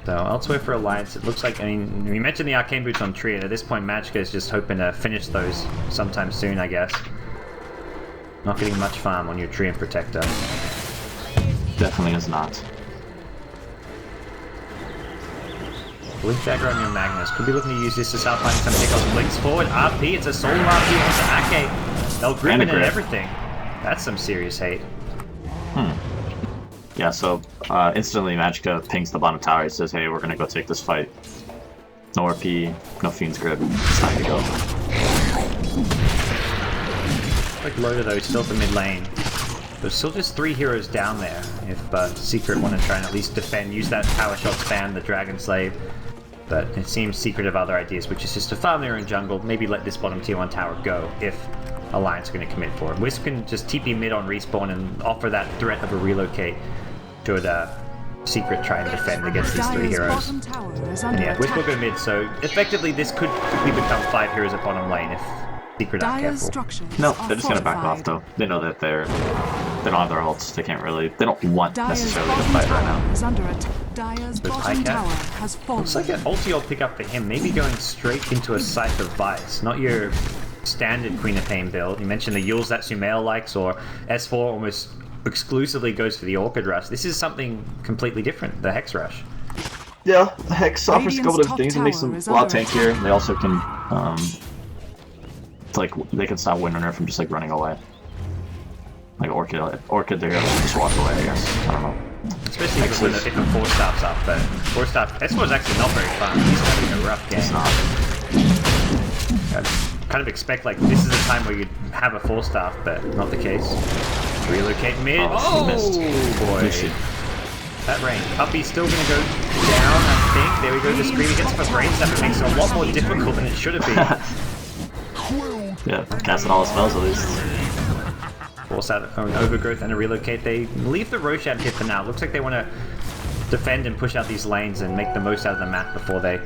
Speaker 1: So elsewhere for Alliance, it looks like, I mean, we mentioned the Arcane Boots on Tree, and at this point Magicka is just hoping to finish those sometime soon, I guess. Not getting much farm on your Tree and Protector.
Speaker 3: Definitely is not.
Speaker 1: Blink Dagger on your Magnus. Could be looking to use this to start finding some pickups. Blinks forward. RP. It's a solo RP onto Ake. They'll grip it and everything. That's some serious hate.
Speaker 3: Yeah, so instantly Magicka pings the bottom tower. He says, hey, we're gonna go take this fight. No RP, no Fiend's Grip. It's time to go.
Speaker 1: like Loda though, still at the mid lane. There's still just 3 heroes down there. If Secret want to try and at least defend, use that power shot spam, the Dragon Slave. But it seems Secret have other ideas, which is just to farm their own jungle, maybe let this bottom tier 1 tower go if Alliance are going to commit for it. Wisp can just TP mid on respawn and offer that threat of a relocate should Secret try and defend against these 3 heroes. And yeah, Wisp will go mid, so effectively this could quickly become 5 heroes at bottom lane if Secret aren't careful.
Speaker 3: No, they're just gonna back off though. They know that they don't have their ults. They can't really. They don't want necessarily to fight right now.
Speaker 1: Looks like an ulti ult pick up for him. Maybe going straight into a Scythe of Vice. Not your standard Queen of Pain build. You mentioned the Yules that Sumail likes, or S4 almost exclusively goes for the Orchid Rush. This is something completely different. The Hex Rush.
Speaker 3: Yeah, the Hex offers a couple of things. It makes them a lot tankier. They also can. Like they can stop Windrunner from just like running away. Like Orchid, they're gonna just walk away. I guess I don't know.
Speaker 1: Especially if a 4-star's up, but 4-star S4 is actually not very fun. He's having a rough game.
Speaker 3: It's not.
Speaker 1: I'd kind of expect like this is a time where you'd have a 4-star, but not the case. Relocate mid. Oh boy. That range. Puppy's still gonna go down, I think. There we go. The screaming hits for brain stuff. It makes it a lot more difficult than it should have been.
Speaker 3: Yeah, casting all the spells at least.
Speaker 1: Force out an overgrowth and a relocate. They leave the Roshan pit for now. Looks like they want to defend and push out these lanes and make the most out of the map before they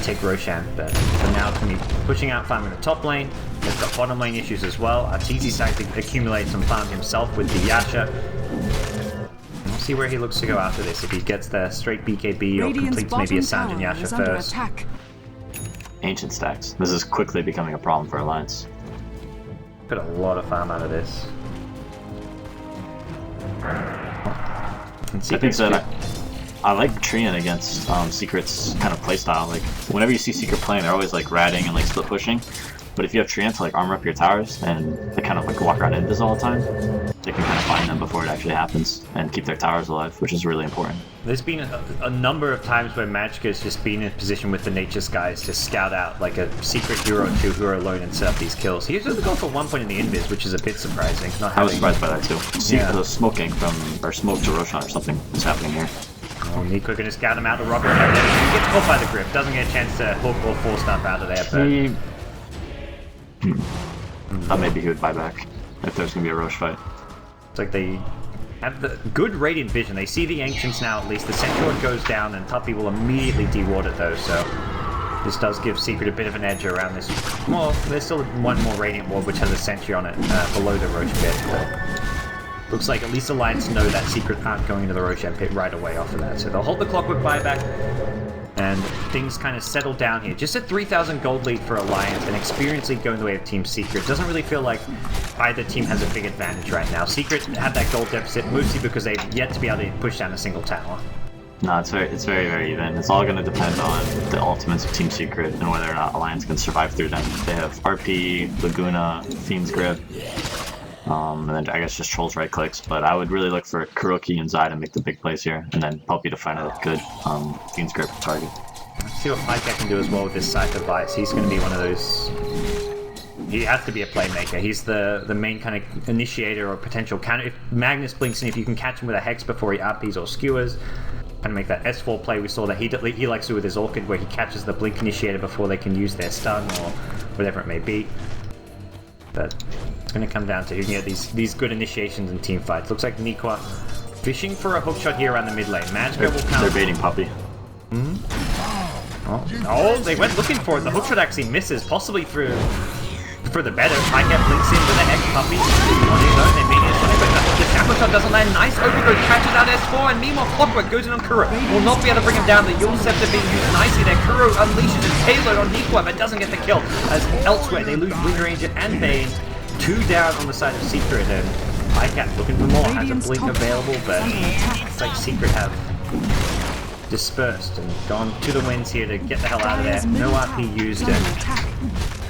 Speaker 1: take Roshan. But for now, it's going to be pushing out, farming the top lane. They've got bottom lane issues as well. Arteezy's starting to accumulate some farm himself with the Yasha. We'll see where he looks to go after this. If he gets the straight BKB or completes maybe a Sanj and Yasha first.
Speaker 3: Ancient stacks. This is quickly becoming a problem for Alliance.
Speaker 1: Got a lot of farm out of this.
Speaker 3: I think that I like Treant against Secret's kind of playstyle. Like whenever you see Secret playing, they're always like ratting and like split pushing. But if you have Treant to like armor up your towers and they kind of like walk around invis all the time, they can kind of find them before it actually happens and keep their towers alive, which is really important.
Speaker 1: There's been a number of times where Magicka's just been in a position with the Nature Skies to scout out like a secret hero or 2 who are alone and set up these kills. He was only going for 1 point in the invis, which is a bit surprising.
Speaker 3: I was surprised by that too. The smoking from, or smoke to Roshan or something is happening here.
Speaker 1: Oh, Nico can just scout him out the rocket. He gets caught by the grip, doesn't get a chance to hook or 4-star out of there. But
Speaker 3: Thought maybe he would buy back if there's gonna be a Roche fight.
Speaker 1: It's like they have the good Radiant Vision. They see the Ancients now at least. The Centaur goes down and Puppy will immediately deward it though, so this does give Secret a bit of an edge around this. Well, there's still 1 more Radiant Ward which has a Sentry on it below the Roche pit, but looks like at least Alliance know that Secret aren't going into the Roshan pit right away after that. So they'll hold the Clockwork buyback and things kind of settle down here. Just a 3,000 gold lead for Alliance and experience lead going the way of Team Secret. Doesn't really feel like either team has a big advantage right now. Secret had that gold deficit mostly because they've yet to be able to push down a single tower.
Speaker 3: No, it's very even. It's all going to depend on the ultimates of Team Secret and whether or not Alliance can survive through them. They have RP, Laguna, Fiend's Grip, and then I guess just Troll's right clicks. But I would really look for Kuroki and Zai to make the big plays here, and then Puppy to find a good Fiend's Grip target.
Speaker 1: Let's see what Pycat can do as well with this Scythe of Vice. He's going to be one of those... He has to be a playmaker. He's the main kind of initiator or potential counter. If Magnus blinks in, if you can catch him with a Hex before he RPs or skewers, kind of make that S4 play. We saw that he likes to with his Orchid where he catches the blink initiator before they can use their stun or whatever it may be. But it's going to come down to who can get these good initiations in team fights. Looks like Nikwa fishing for a hookshot here around the mid lane. Magicka will count.
Speaker 3: They're baiting Puppy.
Speaker 1: Oh, they went looking for it. The hookshot actually misses, possibly for the better. Pycat blinks in with a Hex. Puppy on his own. They're beating his but the Shackle Shot doesn't land. Nice overgrowth catches out S4, and meanwhile Clockwork goes in on Kuro. Will not be able to bring him down. The Yule Scepter being used nicely there. Kuro unleashes his payload on Nikwa, but doesn't get the kill. As elsewhere, they lose Wind Ranger and Bane. 2 down on the side of Secret, and Pycat looking for more. Has a blink available, but it's like Secret have dispersed and gone to the winds here to get the hell out of there.
Speaker 2: Dire's
Speaker 1: No
Speaker 2: middle
Speaker 1: RP
Speaker 2: tower
Speaker 1: used
Speaker 2: is
Speaker 1: it.
Speaker 2: under attack.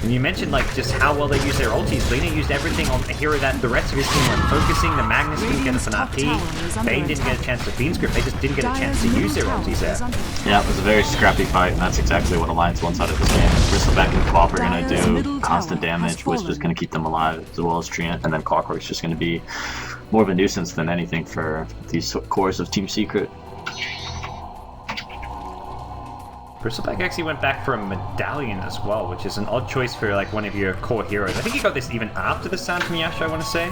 Speaker 1: And you mentioned like just how well they use their ultis. Lina used everything on a hero that the rest of his team were focusing. The Magnus didn't get us an
Speaker 2: Radiant's top tower is
Speaker 1: RP.
Speaker 2: under
Speaker 1: Bane didn't get a
Speaker 2: attack.
Speaker 1: chance to Fiend Script. They just didn't get a chance
Speaker 2: Dire's
Speaker 1: to use their
Speaker 2: middle
Speaker 1: ultis
Speaker 2: tower
Speaker 1: there.
Speaker 2: is under attack.
Speaker 3: Yeah, it was a very scrappy fight, and that's exactly what Alliance wants out of this game. Bristleback and Co-op are going
Speaker 2: Dire's
Speaker 3: to
Speaker 2: middle
Speaker 3: do constant
Speaker 2: tower has
Speaker 3: damage, Wisp is
Speaker 2: fallen.
Speaker 3: going to keep them alive, as well as Treant, and then Clockwork's just going to be more of a nuisance than anything for these cores of Team Secret.
Speaker 1: Bristleback actually went back for a medallion as well, which is an odd choice for like one of your core heroes. I think he got this even after the sound from Yasha, I want to say.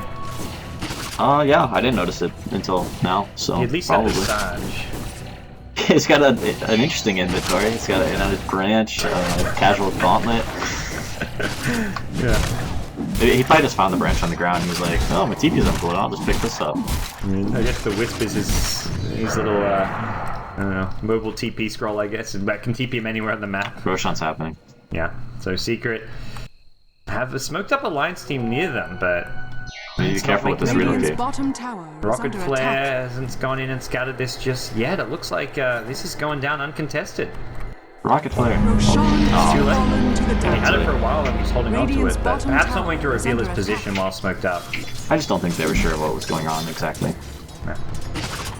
Speaker 3: Yeah, I didn't notice it until now, so
Speaker 1: He at least had
Speaker 3: probably.
Speaker 1: the Sarge.
Speaker 3: He's got an interesting inventory. He's got an branch, casual gauntlet.
Speaker 1: Yeah.
Speaker 3: He probably just found the branch on the ground and he was like, oh, my TV's unplugged, I'll just pick this up.
Speaker 1: I guess the Wisp is his little, I don't know, mobile TP scroll, I guess, and that can TP him anywhere on the map.
Speaker 3: Roshan's happening.
Speaker 1: Yeah, so Secret have a smoked up Alliance team near them, but
Speaker 3: You need to
Speaker 1: it's
Speaker 3: be
Speaker 1: not
Speaker 3: careful with this
Speaker 1: making
Speaker 2: Radiant's
Speaker 3: relocate.
Speaker 2: bottom tower is
Speaker 1: Rocket
Speaker 2: under
Speaker 1: Flare
Speaker 2: attack.
Speaker 1: hasn't gone in and scouted this just yet. It looks like this is going down uncontested.
Speaker 3: Rocket flare.
Speaker 2: Roshan has
Speaker 1: too late.
Speaker 2: fallen to the
Speaker 1: He had it
Speaker 2: dead.
Speaker 1: for a while and he's holding on to
Speaker 2: Radiant's
Speaker 1: it, but
Speaker 2: bottom
Speaker 1: perhaps not
Speaker 2: tower
Speaker 1: going to
Speaker 2: is
Speaker 1: reveal his
Speaker 2: under
Speaker 1: position while smoked up.
Speaker 3: I just don't think they were sure what was going on exactly.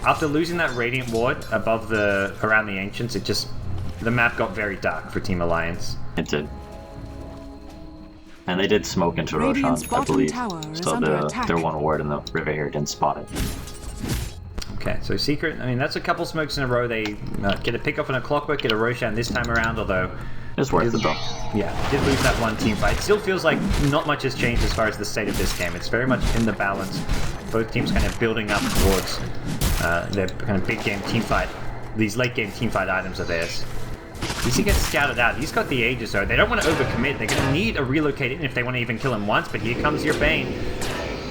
Speaker 1: After losing that Radiant Ward above around the Ancients, the map got very dark for Team Alliance.
Speaker 3: It did. And they did smoke into
Speaker 2: Radiant's
Speaker 3: Roshan, I
Speaker 2: bottom
Speaker 3: believe.
Speaker 2: tower is
Speaker 3: So
Speaker 2: under attack.
Speaker 3: their one ward in the river here didn't spot it.
Speaker 1: Okay, so Secret, I mean, that's a couple smokes in a row. They get a pick off on a Clockwork, get a Roshan this time around, although...
Speaker 3: It's worth it though.
Speaker 1: Yeah, did lose that one team fight. Still feels like not much has changed as far as the state of this game. It's very much in the balance. Both teams kind of building up towards their kind of big game team fight. These late game team fight items are theirs. He gets scouted out. He's got the Aegis though. They don't want to overcommit. They're going to need a relocate in if they want to even kill him once, but here comes your Bane.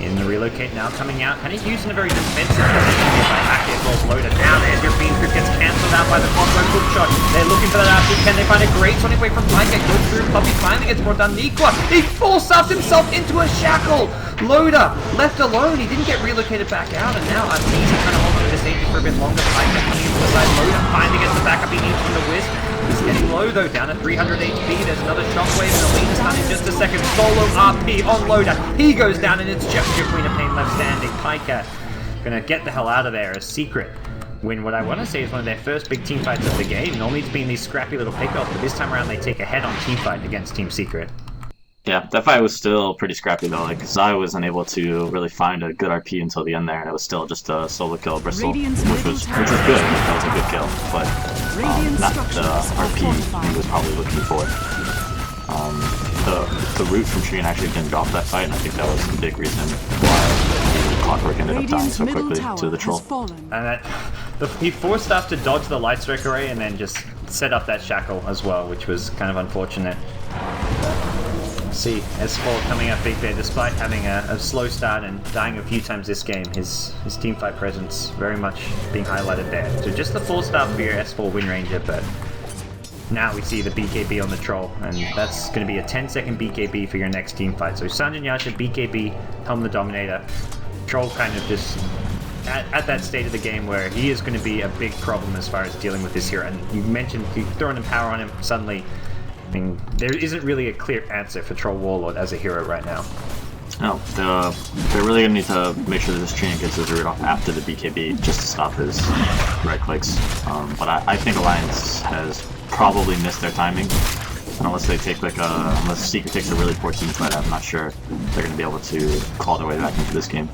Speaker 1: In the relocate now coming out, kind of using a very defensive position here by Hackett as well as Loda. Now there's your Fiend Script, gets cancelled out by the Clockwork hook shot. They're looking for that RP. Can they find a great swing away from Micah? Goes through, Puppy finally gets brought down. Nikwa, he force-stuffed himself into a shackle. Loda left alone. He didn't get relocated back out, and now Arteezy trying to hold on to this Aegis for a bit longer. Micah coming into the side. Loda finally gets the backup he needs from the Wisp. He's getting low though, down at 300 HP. There's another shockwave and Alina's done in just a second. Solo RP on Loda. He goes down and it's just your Queen of Pain left standing. Pika gonna get the hell out of there. A Secret win what I want to say is one of their first big team fights of the game. Normally it's been these scrappy little pickoffs, but this time around they take a head-on team fight against Team Secret.
Speaker 3: Yeah, that fight was still pretty scrappy though. Like Zai wasn't able to really find a good RP until the end there, and it was still just a solo kill of Bristol,
Speaker 2: Radiant's
Speaker 3: which was good. That was a good kill, but
Speaker 2: Radiant
Speaker 3: not the
Speaker 2: structures are
Speaker 3: RP
Speaker 2: fortified.
Speaker 3: he was probably looking for. The root from Treant actually didn't drop that fight, and I think that was the big reason why Clockwork ended up dying
Speaker 2: Radiant's
Speaker 3: so
Speaker 2: middle
Speaker 3: quickly
Speaker 2: tower
Speaker 3: to the troll.
Speaker 2: has fallen.
Speaker 1: And he forced us to dodge the light strike array and then just set up that shackle as well, which was kind of unfortunate. See, S4 coming up big there, despite having a slow start and dying a few times this game. His teamfight presence very much being highlighted there. So just the full start for your S4 Wind Ranger, but now we see the BKB on the Troll, and that's going to be a 10-second BKB for your next team fight. So Sanjin Yasha, BKB, Helm the Dominator. Troll kind of just at that state of the game where he is going to be a big problem as far as dealing with this hero. And you mentioned you throwing in power on him suddenly. I mean, there isn't really a clear answer for Troll Warlord as a hero right now.
Speaker 3: No, they're really going to need to make sure that this Treant gets his root off after the BKB just to stop his right clicks. But I think Alliance has probably missed their timing. And unless they take unless Secret takes a really poor team fight, I'm not sure they're going to be able to claw their way back into this game.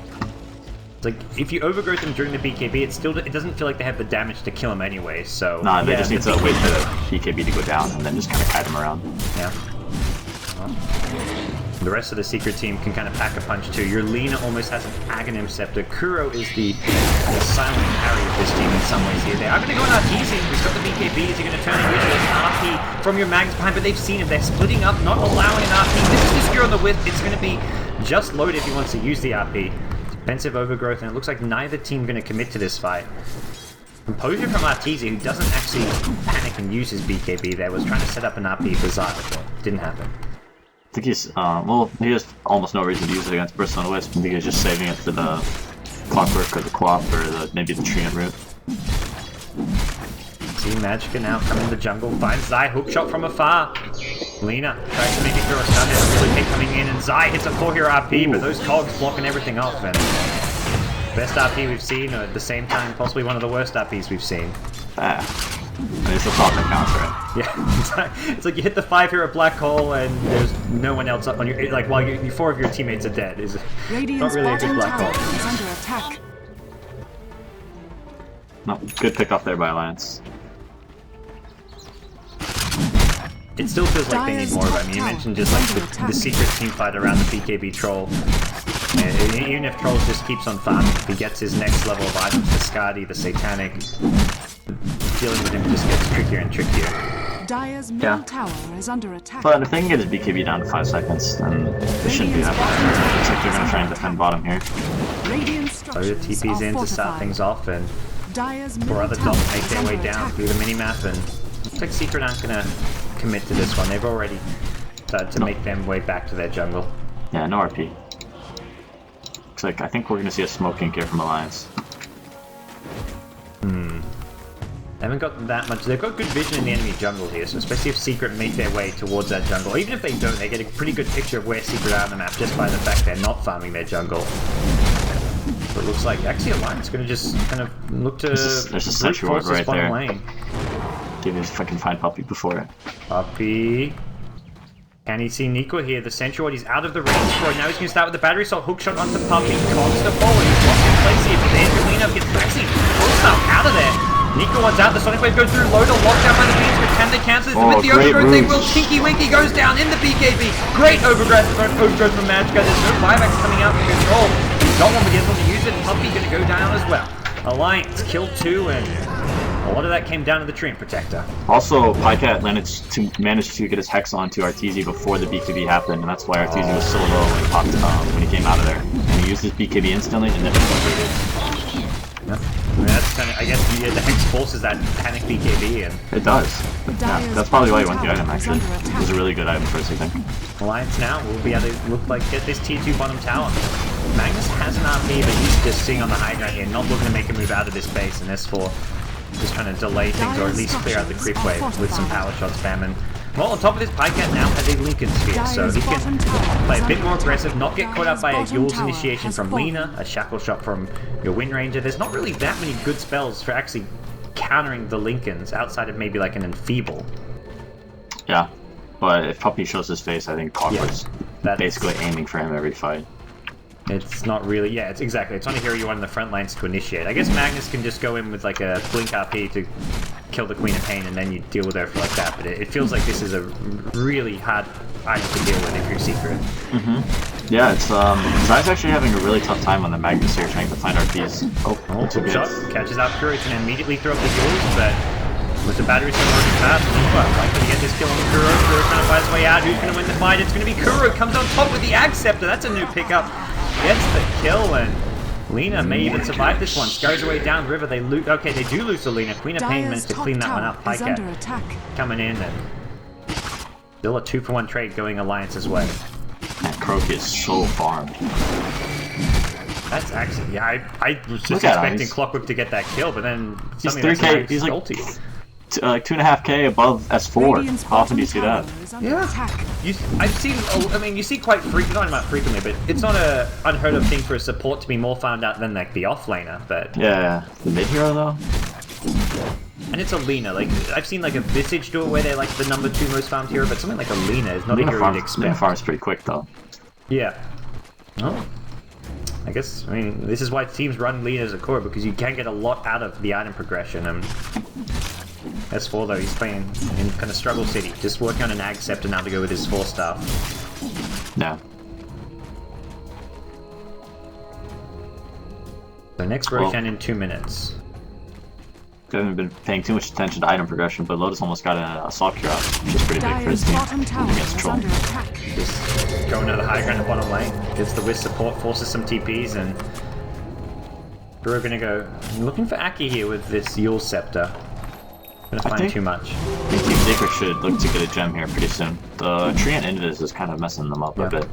Speaker 1: It's like, if you overgrowth them during the BKB, it doesn't feel like they have the damage to kill him anyway, so...
Speaker 3: Nah, they
Speaker 1: yeah,
Speaker 3: just need to wait for the BKB to go down and then just kind of kite him around.
Speaker 1: Yeah. Well, the rest of the Secret team can kind of pack a punch too. Your Lina almost has an Aghanim Scepter. Kuro is the silent carry of this team in some ways here. They are going to go on Arteezy. He's got the BKBs. You're going to turn and use an RP from your Mags behind, but they've seen him. They're splitting up, not allowing an RP. This is the skewer on the Wisp. It's going to be just Loda if he wants to use the RP. Defensive overgrowth, and it looks like neither team going to commit to this fight. Composure from Arteezy, who doesn't actually panic and use his BKB there, was trying to set up an RP for Zai, but didn't happen.
Speaker 3: I think he's, he has almost no reason to use it against Bristol and Wisp. I think he's just saving it for the Clockwork or the Co-op or maybe the Treant route.
Speaker 1: See Magica now coming in the jungle, finds Zai, hook shot from afar. Lina tries to make it through a stun, there's really coming in, and Zai hits a 4-hero RP, but those cogs blocking everything off, and best RP we've seen, or at the same time, possibly one of the worst RPs we've seen.
Speaker 3: It's the thought that counts, right?
Speaker 1: Yeah, it's like you hit the 5-hero black hole, and there's no one else up on your, like, while 4 of your teammates are dead. Is not really a good black hole.
Speaker 2: Is under attack.
Speaker 3: No, good pick up there by Alliance.
Speaker 1: It still feels like they need more of it. I mean, you mentioned just like the secret team fight around the BKB troll. And even if Troll just keeps on farming, if he gets his next level of items, the Skadi, the Satanic, dealing with him just gets trickier and trickier.
Speaker 2: Dire's middle tower is under attack.
Speaker 3: But if they can get his BKB down to 5 seconds, then they shouldn't be that bad. Looks like they're going to try and defend bottom here.
Speaker 1: Loda TP's in to start things off, and 4 other dots make their way down through the minimap, and looks like Secret aren't going to commit to this one. They've already started to make them way back to their jungle.
Speaker 3: Yeah, no RP. Looks like I think we're going to see a smoke kink here from Alliance.
Speaker 1: They haven't got that much. They've got good vision in the enemy jungle here, so especially if Secret make their way towards that jungle. Even if they don't, they get a pretty good picture of where Secret are on the map just by the fact they're not farming their jungle. So it looks like actually Alliance is going to just kind of look to
Speaker 3: There's a sentry ward right there.
Speaker 1: Lane.
Speaker 3: See if I can find Puppy before it.
Speaker 1: Puppy. Can he see Nico here? The sentry ward, he's out of the range for it. Now he's going to start with the battery assault. Hook shot onto Puppy. Cogs to forward. He's lost in place here, but the Angelina gets Brexy. Stuff out of there. Nico wants out. The Sonic Wave goes through. Loda locked down by the beams, but can they cancel this? With the overgrowth, they will. Tinky Winky goes down in the BKB. Great overgrowth from Magica. There's no buybacks coming out from control. He's got one, but he doesn't use it. Puppy going to go down as well. Alliance killed 2, and a lot of that came down to the Treant Protector.
Speaker 3: Also, Pycat managed to get his Hex onto Arteezy before the BKB happened, and that's why Arteezy was so low when he popped when he came out of there. And he used his BKB instantly and then he
Speaker 1: yeah. I mean, that's kind of, I guess the Hex forces that panic BKB, and
Speaker 3: it does. Yeah, that's probably why he went the item, actually. It was a really good item for us, I think.
Speaker 1: Alliance now will be able to look like get this tier 2 bottom tower. Magnus has an RP, but he's just sitting on the high ground here, not looking to make a move out of this base, and S4 just trying to delay things, or at least clear out the creep wave with some power shots spamming. Well, on top of this, Pycat now has a Lincoln Sphere, so he can play a bit more aggressive, not get caught out by a Yule's Initiation from Lina, a Shackle Shot from your Wind Ranger. There's not really that many good spells for actually countering the Lincolns outside of maybe like an Enfeeble.
Speaker 3: Yeah, but if Puppy shows his face, I think Clockwork's basically aiming for him every fight.
Speaker 1: It's not really, yeah, it's exactly. It's on a hero you want in the front lines to initiate. I guess Magnus can just go in with like a Blink RP to kill the Queen of Pain, and then you deal with her for like that. But it feels like this is a really hard item to deal with if you're Secret.
Speaker 3: Yeah, it's Zai's actually having a really tough time on the Magnus here, trying to find RPs.
Speaker 1: Hook shot catches out Kuro. He can immediately throw up the Yules, but with the battery still working fast, likely to get this kill on Kuro. Kuro trying to fight his way out. Who's going to win the fight? It's going to be Kuro. Comes on top with the Ag Scepter. That's a new pickup. Gets the kill, and Lina may even survive this one. Goes away down river. They loot. Okay, they do lose to Lina. Queen of Pain managed to clean that one up. Pycat coming in, and still a 2-for-1 trade going Alliance's way.
Speaker 3: And Croak is so farmed.
Speaker 1: That's actually, yeah, I was just expecting Clockwork to get that kill, but then
Speaker 3: he's 3k. He's like 2.5k above S4. How often do you see that?
Speaker 1: Yeah, I've seen. I mean, you see quite frequently, not frequently, but it's not a unheard of thing for a support to be more found out than like the offlaner. But
Speaker 3: yeah, the mid hero though.
Speaker 1: And it's a Lina. Like I've seen like a Visage do it where they're like the number 2 most farmed hero, but something like a Lina is not a hero you'd expect.
Speaker 3: Lina farms pretty quick though.
Speaker 1: Yeah. Oh. I guess, I mean, this is why teams run Lina as a core, because you can get a lot out of the item progression. And S4 though, he's playing in kind of struggle city, just working on an Ag Scepter now to go with his 4 staff.
Speaker 3: Yeah.
Speaker 1: So next Roshan in 2 minutes.
Speaker 3: I haven't been paying too much attention to item progression, but Lotus almost got an Assault Cure out, which is pretty big for his team against Troll.
Speaker 1: Just going to the high ground at bottom lane, gets the Wisp support, forces some TPs, and we're gonna go looking for Aki here with this Yule Scepter. Gonna find too much.
Speaker 3: I think Team Secret should look to get a gem here pretty soon. The Treant Indus is kind of messing them up a bit.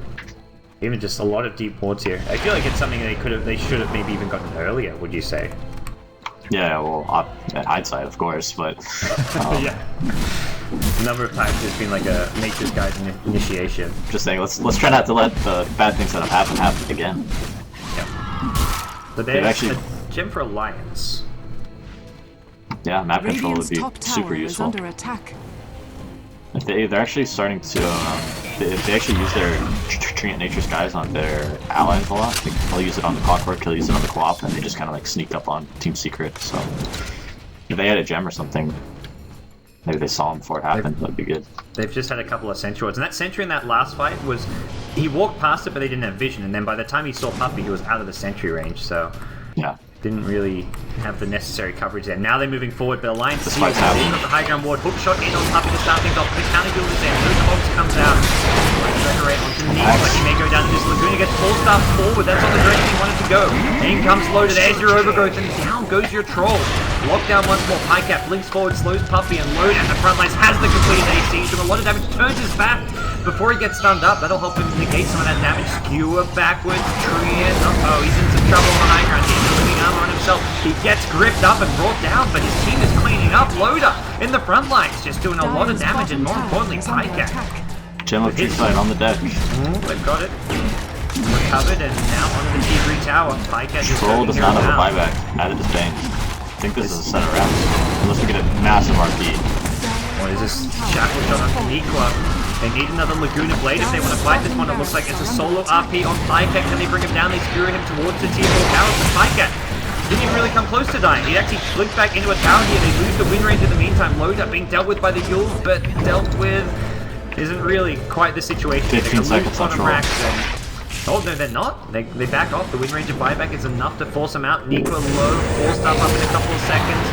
Speaker 1: Even just a lot of deep wards here. I feel like it's something they should have maybe even gotten earlier, would you say?
Speaker 3: Yeah, well, at hindsight, of course, but
Speaker 1: Yeah. A number of times there's been like a nature's guide initiation.
Speaker 3: just saying, let's try not to let the bad things that have happened happen again.
Speaker 1: Yeah. So there's
Speaker 3: actually-
Speaker 1: a gem for Alliance.
Speaker 3: Yeah, map control would
Speaker 2: Radiant's
Speaker 3: be
Speaker 2: top
Speaker 3: super
Speaker 2: tower is
Speaker 3: useful.
Speaker 2: under attack.
Speaker 3: If they're actually starting to, if they actually use their Treant Nature's Guys on their allies a lot, like, they'll use it on the Clockwork, they'll use it on the Co-op, and they just kind of like sneak up on Team Secret, so if they had a gem or something, maybe they saw him before it happened, that'd be good.
Speaker 1: They've just had a couple of sentry wards, and that sentry in that last fight was, he walked past it but they didn't have vision, and then by the time he saw Puppy he was out of the sentry range, so
Speaker 3: Yeah.
Speaker 1: didn't really have the necessary coverage there. Now they're moving forward, but Alliance
Speaker 3: This
Speaker 1: seals
Speaker 3: fight's
Speaker 1: it. They've
Speaker 3: happening.
Speaker 1: got the high ground ward, hook shot in on Puppy to start things off, but the counter build is there, no Cogs comes out. Right onto Neat, but he may go down to this. Laguna gets 4-star forward, that's on the direction he wanted to go. In comes Loda, there's your overgrowth, and down goes your troll. Lockdown once more, Pycat blinks forward, slows Puppy, and Loda at the front lines has the completed AC, doing a lot of damage, turns his back before he gets stunned up. That'll help him negate some of that damage. Skewer backwards, Treant, uh-oh, he's in some trouble on the high ground. He's losing armor on himself. He gets gripped up and brought down, but his team is cleaning up. Loda in the front lines, just doing a lot of
Speaker 2: Dire's
Speaker 1: damage, and more
Speaker 2: bottom
Speaker 1: importantly,
Speaker 2: tower is under
Speaker 1: Pycat.
Speaker 2: attack.
Speaker 3: Gem of Tree Sight on the deck.
Speaker 1: They've got it. Recovered, and now onto the T3 tower. Pycat just
Speaker 3: Troll does
Speaker 1: soaking
Speaker 3: not
Speaker 1: her
Speaker 3: have a
Speaker 1: down.
Speaker 3: buyback, neither does Bane. I think this is a set of rounds, unless we get a massive RP.
Speaker 1: What is this? Shackle shot on Niqua. They need another Laguna Blade if they want to fight this one. It looks like it's a solo RP on Pycat. Can they bring him down? They skewer him towards the tier 4 towers, but Pycat didn't even really come close to dying. He actually blinked back into a tower here. They lose the win range in the meantime. Loda being dealt with by the Yules, but dealt with isn't really quite the situation.
Speaker 3: 15 seconds on
Speaker 1: bottom
Speaker 3: troll.
Speaker 1: racks and oh no, they're not. They back off. The win range of buyback is enough to force them out. Niqua low, 4-star up in a couple of seconds.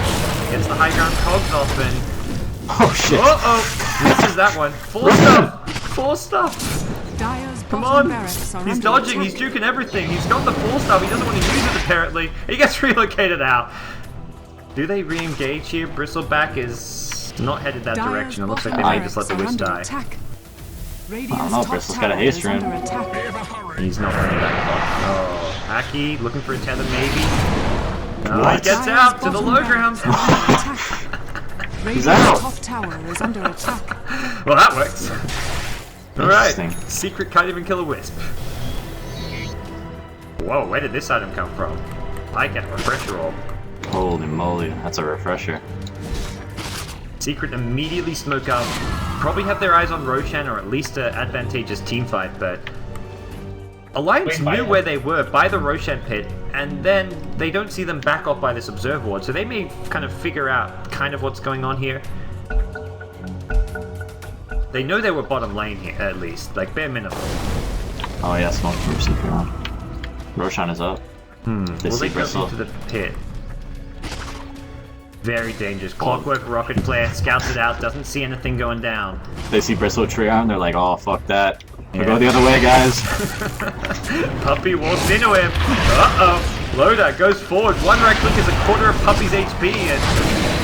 Speaker 1: Gets the high ground Cogs off and
Speaker 3: Oh shit!
Speaker 1: uh-oh! Misses that one. 4-star! 4-star!
Speaker 2: Dire's
Speaker 1: Come
Speaker 2: bottom
Speaker 1: on!
Speaker 2: barracks are
Speaker 1: He's
Speaker 2: under
Speaker 1: dodging,
Speaker 2: attack.
Speaker 1: he's juking everything. He's got the 4-star, he doesn't want to use it apparently. He gets relocated out. Do they re-engage here? Bristleback is not headed that
Speaker 2: Dire's
Speaker 1: direction. It looks like
Speaker 2: bottom
Speaker 1: they may just let the
Speaker 2: barracks
Speaker 1: Wisp
Speaker 2: are
Speaker 1: die.
Speaker 2: under attack.
Speaker 3: I don't
Speaker 2: Radiant's
Speaker 3: know,
Speaker 2: top
Speaker 3: Bristle's got a
Speaker 2: tower
Speaker 3: haste
Speaker 2: is
Speaker 3: rune.
Speaker 2: under attack.
Speaker 1: He's not running back off. Oh, Aki looking for a tether maybe. No, he
Speaker 3: What?
Speaker 1: gets
Speaker 2: Dire's
Speaker 1: out to the
Speaker 2: bottom
Speaker 1: low
Speaker 2: barracks
Speaker 1: ground.
Speaker 2: are under attack. Radiant's
Speaker 3: out.
Speaker 2: top tower is under attack.
Speaker 1: Well, that works. Alright,
Speaker 3: Interesting.
Speaker 1: secret can't even kill a wisp. Whoa, where did this item come from? I get refresher orb.
Speaker 3: Holy moly, that's a refresher.
Speaker 1: Secret immediately smoke up. Probably have their eyes on Roshan or at least an advantageous team fight, but Alliance knew where they were by the Roshan pit, and then they don't see them back off by this observe ward, so they may kind of figure out kind of what's going on here. They know they were bottom lane here, at least, like bare minimum.
Speaker 3: Oh yeah, smoke from Secret on. Roshan is up. They
Speaker 1: Well,
Speaker 3: see
Speaker 1: they go
Speaker 3: Bristle.
Speaker 1: into the pit. Very dangerous. Clockwork, rocket flare, scouts it out, doesn't see anything going down.
Speaker 3: They see Bristle Tree on, they're like, oh fuck that. We
Speaker 1: Yeah.
Speaker 3: go the other way, guys.
Speaker 1: Puppy walks into him. Uh-oh. Loda goes forward. One right click is a quarter of Puppy's HP, and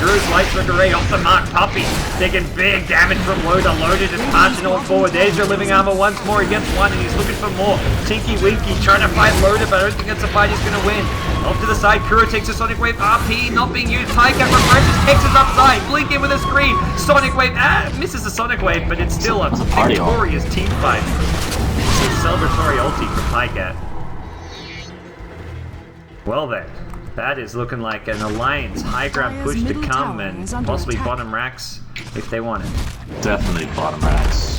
Speaker 1: Drew's light smoke array off the mark. Puppy taking big damage from Loda. Loda just marching on forward. There's your living armor once more. He gets one, and he's looking for more. Tinky Winky trying to fight Loda, but I don't think that's a fight he's going to win. Off to the side, Kuro takes a Sonic Wave. RP not being used. Pycat refreshes, Hexes upside. Blink in with a screen. Sonic Wave, misses the Sonic Wave, but it's still a
Speaker 3: That's a party ult.
Speaker 1: victorious team fight. It's a celebratory ulti for Pycat. Well then, that is looking like an Alliance high ground
Speaker 2: Dire's
Speaker 1: push to
Speaker 2: middle
Speaker 1: come
Speaker 2: tower
Speaker 1: and
Speaker 2: is under
Speaker 1: possibly
Speaker 2: attack.
Speaker 1: bottom racks if they want it.
Speaker 3: Definitely bottom racks.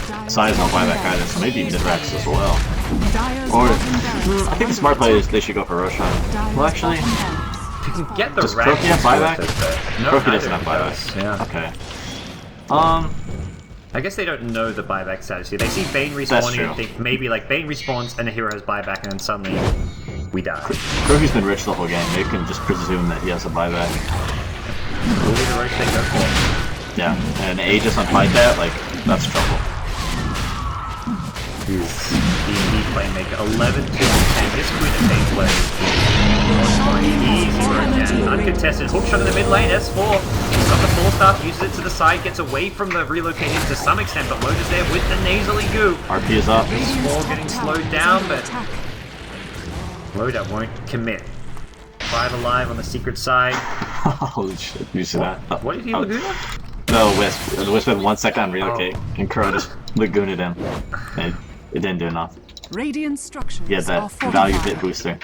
Speaker 2: Dire's
Speaker 3: Size no
Speaker 2: bottom
Speaker 3: buyback either,
Speaker 2: barracks
Speaker 3: so maybe
Speaker 2: are
Speaker 3: mid racks as well.
Speaker 2: Dire's
Speaker 3: Or,
Speaker 2: bottom barracks
Speaker 3: I
Speaker 2: are
Speaker 3: think the
Speaker 2: under
Speaker 3: smart play is
Speaker 2: attack.
Speaker 3: they should go for Roshan.
Speaker 2: Dire's
Speaker 3: Well, actually,
Speaker 2: bottom barracks.
Speaker 1: If you can get the
Speaker 3: Does
Speaker 1: racks,
Speaker 3: Croaky have
Speaker 1: it's worth
Speaker 3: buyback?
Speaker 1: it, but no,
Speaker 3: Croaky
Speaker 1: neither
Speaker 3: doesn't have
Speaker 1: does,
Speaker 3: buyback.
Speaker 1: Yeah.
Speaker 3: Okay.
Speaker 1: I guess they don't know the buyback status here. They see Bane respawning
Speaker 3: true.
Speaker 1: and think maybe like Bane respawns and a hero has buyback and then suddenly we die.
Speaker 3: Croaky's been rich the whole game. They can just presume that he has a buyback.
Speaker 1: We'll leave the roach they go for.
Speaker 3: Yeah, and Aegis on Pycat, like, that's trouble.
Speaker 1: He's D&D playmaker. 11 2 10. This Queen of Pain play easy Roshan. Uncontested. Hookshot in the mid lane. S4. He's got the 4-star. Uses it to the side. Gets away from the relocated to some extent, but Loda's there with the nasally goo.
Speaker 3: RP is up.
Speaker 1: S4 getting slowed down, but Loda won't commit. 5 alive on the secret side.
Speaker 3: Holy shit, you see that? Oh,
Speaker 1: What did he
Speaker 3: oh,
Speaker 1: Laguna?
Speaker 3: No, Wisp. The Wisp had 1 second on relocate, and Kuro just Lagooned him. And it didn't do enough.
Speaker 2: Radiant structures
Speaker 3: He had
Speaker 2: are
Speaker 3: that value hit
Speaker 2: fortified.
Speaker 3: booster.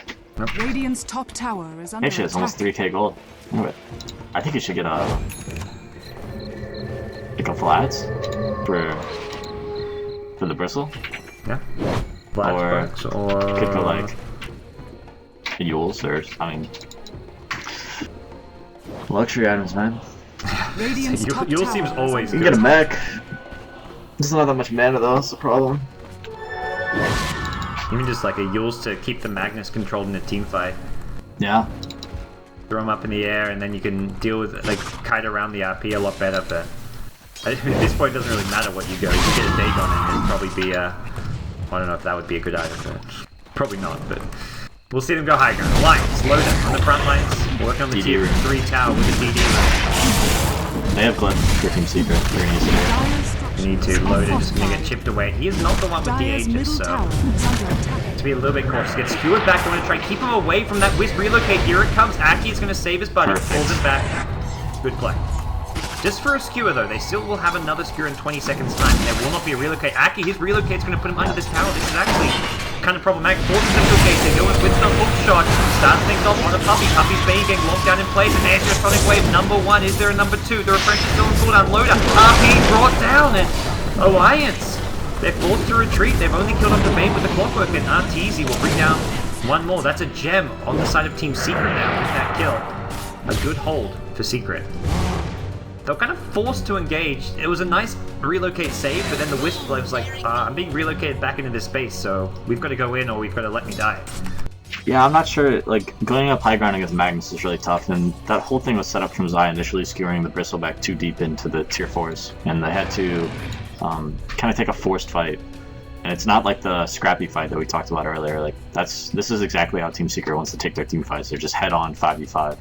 Speaker 2: Radiant's top tower is under
Speaker 3: Actually, it's almost
Speaker 2: attack.
Speaker 3: 3k gold. Anyway, I think you should get a flats for the bristle.
Speaker 1: Yeah. Flash
Speaker 3: Or
Speaker 1: bucks, or
Speaker 3: could go like a Yules or I mean luxury items, man.
Speaker 2: Radiant's top
Speaker 1: Yule
Speaker 2: tower
Speaker 1: seems
Speaker 2: is
Speaker 1: always
Speaker 2: under
Speaker 3: You can get a
Speaker 1: good.
Speaker 3: mech. There's not that much mana though, that's the problem.
Speaker 1: Even just like a Yules to keep the Magnus controlled in a team fight.
Speaker 3: Yeah.
Speaker 1: Throw him up in the air, and then you can deal with like kite around the RP a lot better. But at this point, it doesn't really matter what you go. You can get a Dagon, and it'd probably be a. I don't know if that would be a good item, but probably not. But we'll see them go high ground. Alliance, Loda on the front lines, working on the
Speaker 3: DD
Speaker 1: tier
Speaker 3: room.
Speaker 1: 3 tower with the DD room.
Speaker 3: They have Glenn for Team Secret. They're gonna use it.
Speaker 2: Dire structures
Speaker 1: You need to
Speaker 2: are
Speaker 1: load it, just gonna
Speaker 2: fortified.
Speaker 1: get chipped away. He is not the one with the
Speaker 2: Dire's
Speaker 1: Aegis,
Speaker 2: middle
Speaker 1: so
Speaker 2: tower is under attack.
Speaker 1: to be a little bit cautious. Get skewered back. I'm gonna try and keep him away from that Wisp relocate. Here it comes. Aki is gonna save his buddy.
Speaker 3: Perfect.
Speaker 1: Pulls it back. Good play. Just for a skewer though, they still will have another skewer in 20 seconds time, and there will not be a relocate. Aki, his relocate's gonna put him under this tower. This is actually kind of problematic. Forces him to engage. They go with the hook shot. Starts things off on a puppy. Puppy's being getting locked down in place. And there's your sonic wave. Number 1. Is there a number 2? The refresh is still in cooldown. Loda. RP brought down, and Alliance. They're forced to retreat. They've only killed off the Bane with the clockwork, and Arteezy will bring down one more. That's a gem on the side of Team Secret now with that kill. A good hold for Secret. They were kind of forced to engage. It was a nice relocate save, but then the Wisp was like, I'm being relocated back into this space, so we've got to go in or we've got to let me die.
Speaker 3: Yeah, I'm not sure. Like going up high ground against Magnus is really tough, and that whole thing was set up from Zai initially skewering the Bristleback too deep into the tier 4s, and they had to kind of take a forced fight. And it's not like the scrappy fight that we talked about earlier. Like this is exactly how Team Secret wants to take their team fights. They're just head on 5v5.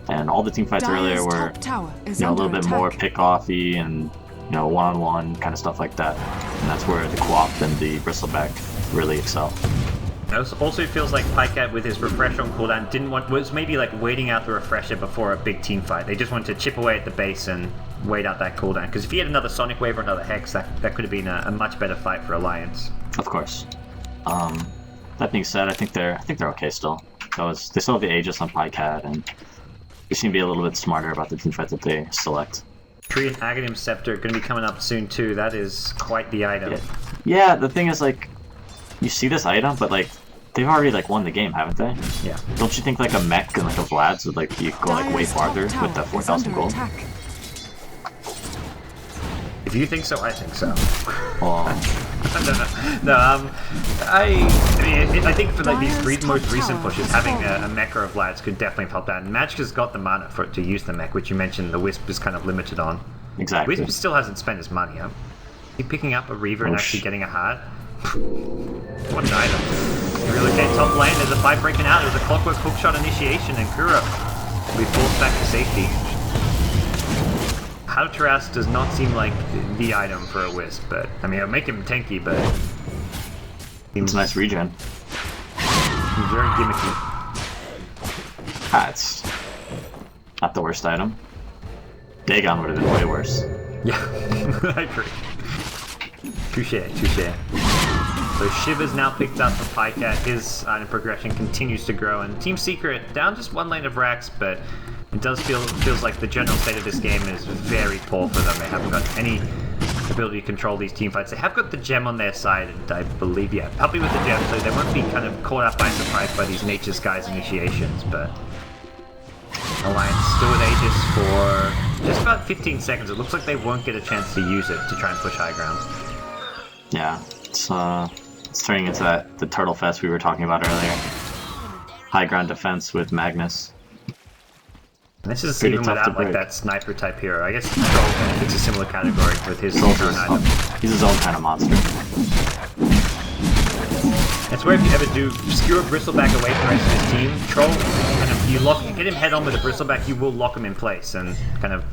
Speaker 3: And all the team fights earlier
Speaker 2: Dire's
Speaker 3: were
Speaker 2: top tower is
Speaker 3: a
Speaker 2: under
Speaker 3: little bit
Speaker 2: attack.
Speaker 3: more pick-offy and one-on-one kind of stuff like that. And that's where the co-op and the Bristleback really excel.
Speaker 1: It also feels like Pycat with his refresh on cooldown was maybe like waiting out the refresher before a big team fight. They just wanted to chip away at the base and wait out that cooldown. Because if he had another Sonic Wave or another Hex, that could have been a much better fight for Alliance.
Speaker 3: Of course. That being said, I think they're okay still. They still have the Aegis on Pycat, and they seem to be a little bit smarter about the teamfight that they select.
Speaker 1: Tree and Aghanim Scepter going to be coming up soon too. That is quite the item.
Speaker 3: Yeah, the thing is, like, you see this item, but like they've already like won the game, haven't they?
Speaker 1: Yeah.
Speaker 3: Don't you think like a mech and like a Vlad's would like you go like way
Speaker 2: Dire's top
Speaker 3: farther
Speaker 2: tower
Speaker 3: with that
Speaker 2: is
Speaker 3: 4,000
Speaker 2: under
Speaker 3: gold?
Speaker 2: attack.
Speaker 1: If you think so, I think so.
Speaker 3: Well,
Speaker 1: I think for like these
Speaker 2: Dire's
Speaker 1: most
Speaker 2: top
Speaker 1: recent
Speaker 2: tower
Speaker 1: pushes,
Speaker 2: is
Speaker 1: having
Speaker 2: falling.
Speaker 1: a mecha of Vlad's could definitely help out. And Magic has got the mana for it to use the mech, which you mentioned the Wisp is kind of limited on.
Speaker 3: exactly.
Speaker 1: Wisp still hasn't spent his money, huh? He picking up a Reaver and actually getting a heart? What an item. Relocate top lane, there's a fight breaking out, there's a clockwork hookshot initiation, and Kuro will be forced back to safety. Hautras does not seem like the item for a Wisp, but I mean, it'll make him tanky, but
Speaker 3: It's a nice regen.
Speaker 1: he's very gimmicky.
Speaker 3: It's not the worst item. Dagon would have been way worse.
Speaker 1: Yeah, I agree. Touche. So Shiva's now picked up for Pycat. His progression continues to grow, and Team Secret down just one lane of racks, but it does feels like the general state of this game is very poor for them. They haven't got any ability to control these team fights. They have got the gem on their side, and I believe, yeah, Puppy with the gem, so they won't be kind of caught up by surprise by these Nature Skies initiations, but Alliance still with Aegis for just about 15 seconds. It looks like they won't get a chance to use it to try and push high ground.
Speaker 3: Yeah, it's turning into the turtle fest we were talking about earlier. High ground defense with Magnus.
Speaker 1: And this is
Speaker 3: Pretty
Speaker 1: even
Speaker 3: tough to
Speaker 1: without like
Speaker 3: break.
Speaker 1: that sniper type hero. I guess Troll fits a similar category with his
Speaker 3: He's
Speaker 1: current item.
Speaker 3: his own kind of monster.
Speaker 1: That's where if you ever do skewer Bristleback away from the rest of his team, Troll kind of get him head on with a Bristleback, you will lock him in place and kind of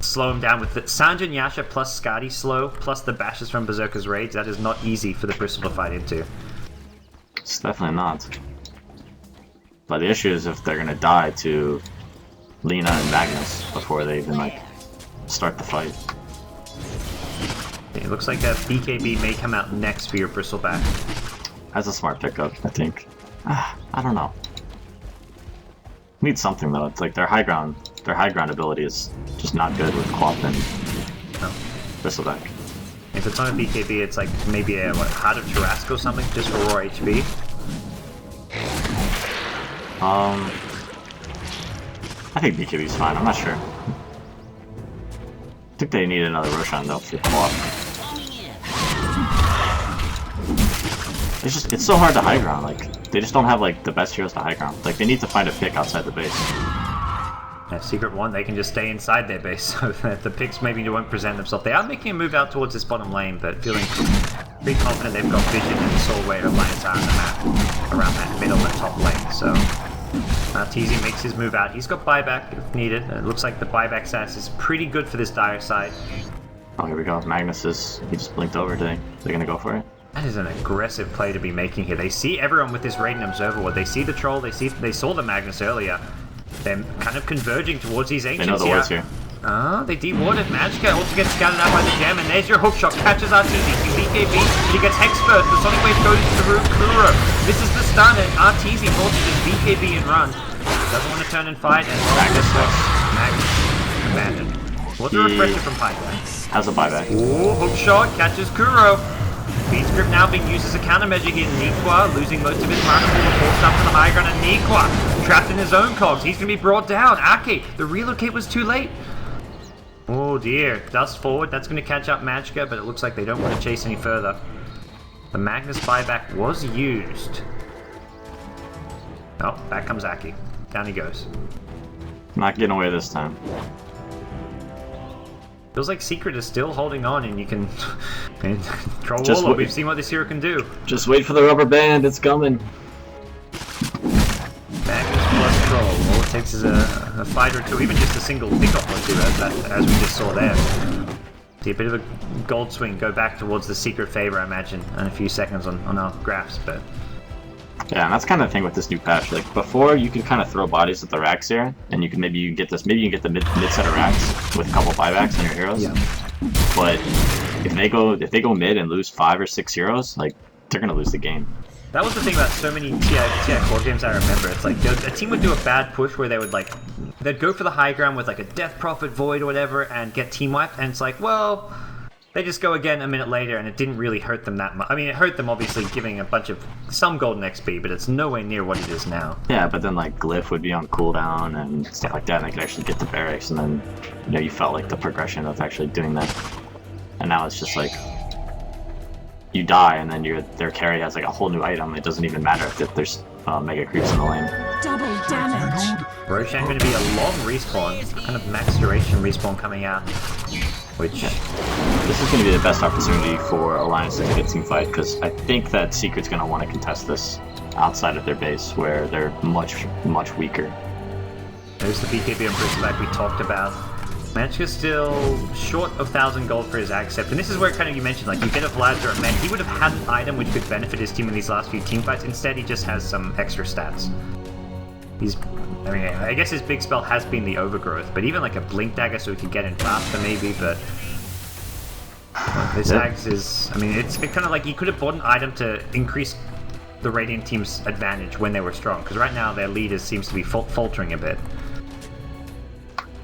Speaker 1: slow him down with the Sanjin Yasha plus Skadi slow plus the bashes from Berserker's Rage. That is not easy for the Bristle to fight into.
Speaker 3: It's definitely not. But the issue is if they're gonna die to Lena and Magnus before they even like start the fight.
Speaker 1: It looks like a BKB may come out next for your Bristleback.
Speaker 3: That's a smart pickup, I think. I don't know. Need something though. It's like their high ground ability is just not good with Quap and Bristleback.
Speaker 1: If it's on a BKB, it's like maybe a Heart of Tarrasque or something, just for raw HP.
Speaker 3: I think BKB's fine. I'm not sure. I think they need another Roshan though for Quap. It's so hard to high ground. Like they just don't have like the best heroes to high ground. Like they need to find a pick outside the base.
Speaker 1: Yeah, Secret 1, they can just stay inside their base, so that the picks maybe won't present themselves. They are making a move out towards this bottom lane, but feeling pretty confident they've got vision and saw where Alliance are on the map, around that middle and top lane. So TZ makes his move out. He's got buyback if needed. It looks like the buyback status is pretty good for this dire side.
Speaker 3: Oh, here we go. Magnus he just blinked over today. They're gonna go for it.
Speaker 1: That is an aggressive play to be making here. They see everyone with this Radiant Observer Ward. They see the troll. They saw the Magnus earlier. They're kind of converging towards these ancients.
Speaker 3: They know the ward's here.
Speaker 1: They de-warded. Magicka also gets scouted out by the gem, and there's your hook shot. Catches RTZ. BKB. She gets Hex first. The Sonic Wave goes through Kuro. This is the stun, and RTZ forces his BKB and run. Doesn't want to turn and fight, and Magnus abandoned. What's a refresher from Python?
Speaker 3: Has a buyback.
Speaker 1: Ooh, hook shot. Catches Kuro. Beat script now being used as a countermeasure here. Nikwa losing most of his mana pool, forced up to the high ground, and Nikwa trapped in his own cogs. He's going to be brought down. Aki, the relocate was too late. Oh dear, dust forward. That's going to catch up Magicka, but it looks like they don't want to chase any further. The Magnus buyback was used. Oh, back comes Aki. Down he goes.
Speaker 3: Not getting away this time.
Speaker 1: Feels like Secret is still holding on, and you can troll Warlord. We've seen what this hero can do.
Speaker 3: Just wait for the rubber band, it's coming.
Speaker 1: Magnus plus troll. All it takes is a fight or two, even just a single pickoff or two, as we just saw there. See a bit of a gold swing go back towards the Secret favor, I imagine, in a few seconds on our graphs, but.
Speaker 3: Yeah, and that's kind of the thing with this new patch. Like before, you could kind of throw bodies at the racks here, and you can maybe you can get this. Maybe you can get the mid set of racks with a couple buybacks on your heroes. Yeah. But if they go mid and lose 5 or 6 heroes, like they're gonna lose the game.
Speaker 1: That was the thing about so many TI core games I remember. It's like a team would do a bad push where they'd go for the high ground with like a Death Prophet Void or whatever and get team wiped, and it's like, well. They just go again a minute later, and it didn't really hurt them that much. I mean, it hurt them obviously giving some golden XP, but it's nowhere near what it is now.
Speaker 3: Yeah, but then like Glyph would be on cooldown and stuff like that, and they could actually get the barracks, and then you felt like the progression of actually doing that. And now it's just like you die, and then their carry has like a whole new item. It doesn't even matter if there's mega creeps in the lane.
Speaker 2: Double damage.
Speaker 1: Roshan going to be a long respawn, kind of max duration respawn coming out. Which
Speaker 3: this is going to be the best opportunity for Alliance to get a team fight, because I think that Secret's going to want to contest this outside of their base, where they're much weaker.
Speaker 1: There's the BKB and Bristleback we talked about. Magicka's still short of 1,000 gold for his accept, and this is where kind of you mentioned, like you get a Vlad or a Mech, he would have had an item which could benefit his team in these last few team fights. Instead, he just has some extra stats. I guess his big spell has been the Overgrowth, but even like a Blink Dagger so he could get in faster maybe, but this Axe is, it's kind of like he could have bought an item to increase the Radiant team's advantage when they were strong, because right now their leader seems to be faltering a bit.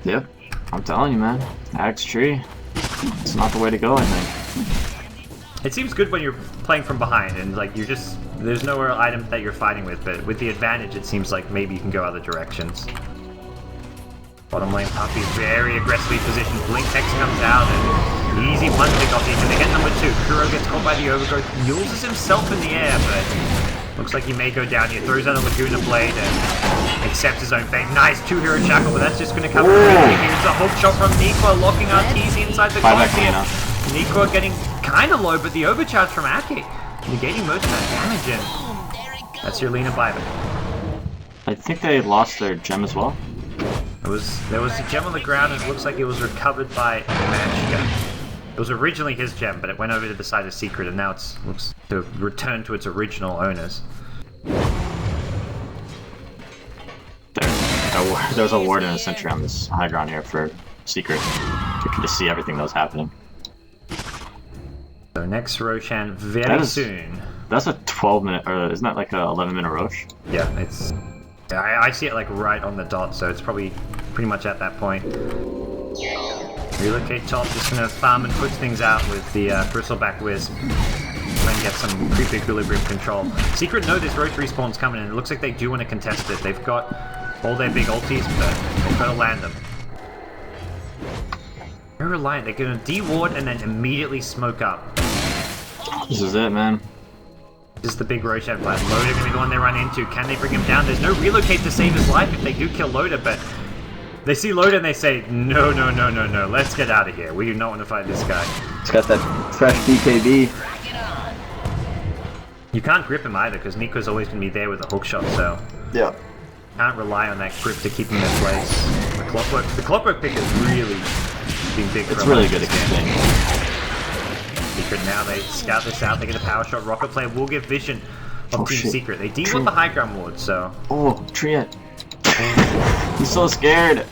Speaker 3: Yep, I'm telling you, man, Axe Tree, it's not the way to go, I think.
Speaker 1: It seems good when you're playing from behind and like there's no real item that you're fighting with, but with the advantage it seems like maybe you can go other directions. Bottom lane Puppy very aggressively positioned. Blink Hex comes out and easy one pick off here. Can they get number 2? Kuro gets caught by the Overgrowth, Yules himself in the air, but looks like he may go down here. Throws out a Laguna Blade and accepts his own fate. Nice 2-hero shackle, but that's just going to come through. Here's a hook shot from Nikwa, locking RTZ inside the cogs here. Nikwa getting kind of low, but the overcharge from Aki, negating most of that damage in. That's your Lena buyback.
Speaker 3: I think they lost their gem as well.
Speaker 1: There was a gem on the ground, and it looks like it was recovered by Magicka. It was originally his gem, but it went over to the side of Secret, and now it looks to return to its original owners.
Speaker 3: there's a ward and a sentry on this high ground here for Secret. You can just see everything that was happening.
Speaker 1: So next Roshan very soon.
Speaker 3: That's a 12-minute, or isn't that like a 11-minute Rosh?
Speaker 1: Yeah, it's... I see it like right on the dot, so it's probably pretty much at that point. Relocate top, just gonna farm and push things out with the Bristleback Whiz. Try and get some pre-equilibrium control. Secret know this Roach respawn's coming, and it looks like they do want to contest it. They've got all their big ultis, but they've got to land them. They're reliant. They're gonna de-ward and then immediately smoke up.
Speaker 3: This is it, man.
Speaker 1: This is the big Roshan plan. Loda gonna be the one they run into. Can they bring him down? There's no relocate to save his life if they do kill Loda, but they see Loda and they say, no, let's get out of here. We do not want to fight this guy.
Speaker 3: He's got that fresh BKB.
Speaker 1: You can't grip him either, because Nico's always going to be there with a hook shot, so...
Speaker 3: Yeah.
Speaker 1: Can't rely on that grip to keep him in place. The clockwork pick has really been big for
Speaker 3: It's really good at keeping.
Speaker 1: Secret now, they scout this out, they get a power shot. Rocket Player will give vision of Team Secret. They de-ward the high ground ward, so...
Speaker 3: Oh, Triet. He's so scared.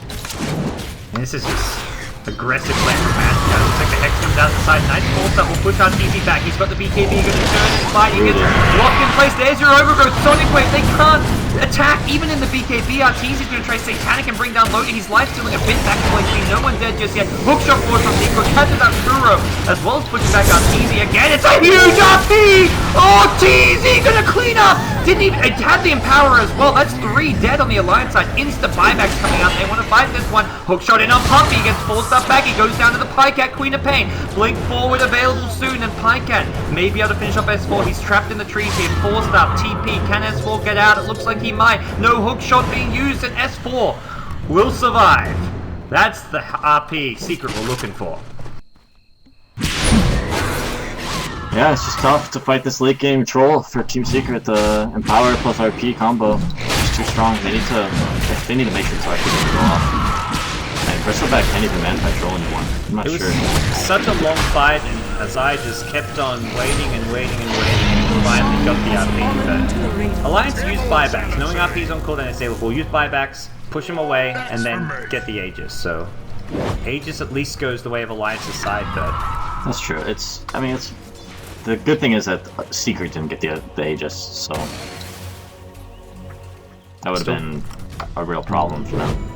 Speaker 1: And this is just aggressive play from Magic. Looks like the Hex comes out the side. Nice force that will push RTZ back. He's got the BKB, going to turn and fight. He gets locked in place. There's your overgrowth. Sonic Wave, they can't attack even in the BKB. RTZ is going to try Satanic and bring down Loda. He's life stealing a bit back to HP. No one dead just yet. Hookshot force from Nico. Catches out Kuro, as well as pushing back RTZ again. It's a huge RP! Oh, TZ going to clean up! Didn't even, it had the Empower as well. That's 3 dead on the Alliance side. Insta buybacks coming out. They want to fight this one. Hookshot in on Puppy. He gets forced up back. He goes down to the Pycat, Queen of Pain. Blink forward available soon, and Pycat may be able to finish off S4. He's trapped in the trees here. Forced up. TP. Can S4 get out? It looks like he might. No hookshot being used, and S4 will survive. That's the RP Secret we're looking for.
Speaker 3: Yeah, it's just tough to fight this late game troll for Team Secret. The Empower plus RP combo is too strong. They need to make sure this RP doesn't go off. And Bristleback can't even manage that troll anymore. I'm not sure.
Speaker 1: It was such a long fight, and Azai just kept on waiting and finally got the RP. But Alliance used buybacks. Knowing RP's on cooldown, they say, we'll use buybacks, push him away, and then get the Aegis. So Aegis at least goes the way of Alliance's side, but...
Speaker 3: That's true. The good thing is that Secret didn't get the Aegis, so that would have been a real problem for them.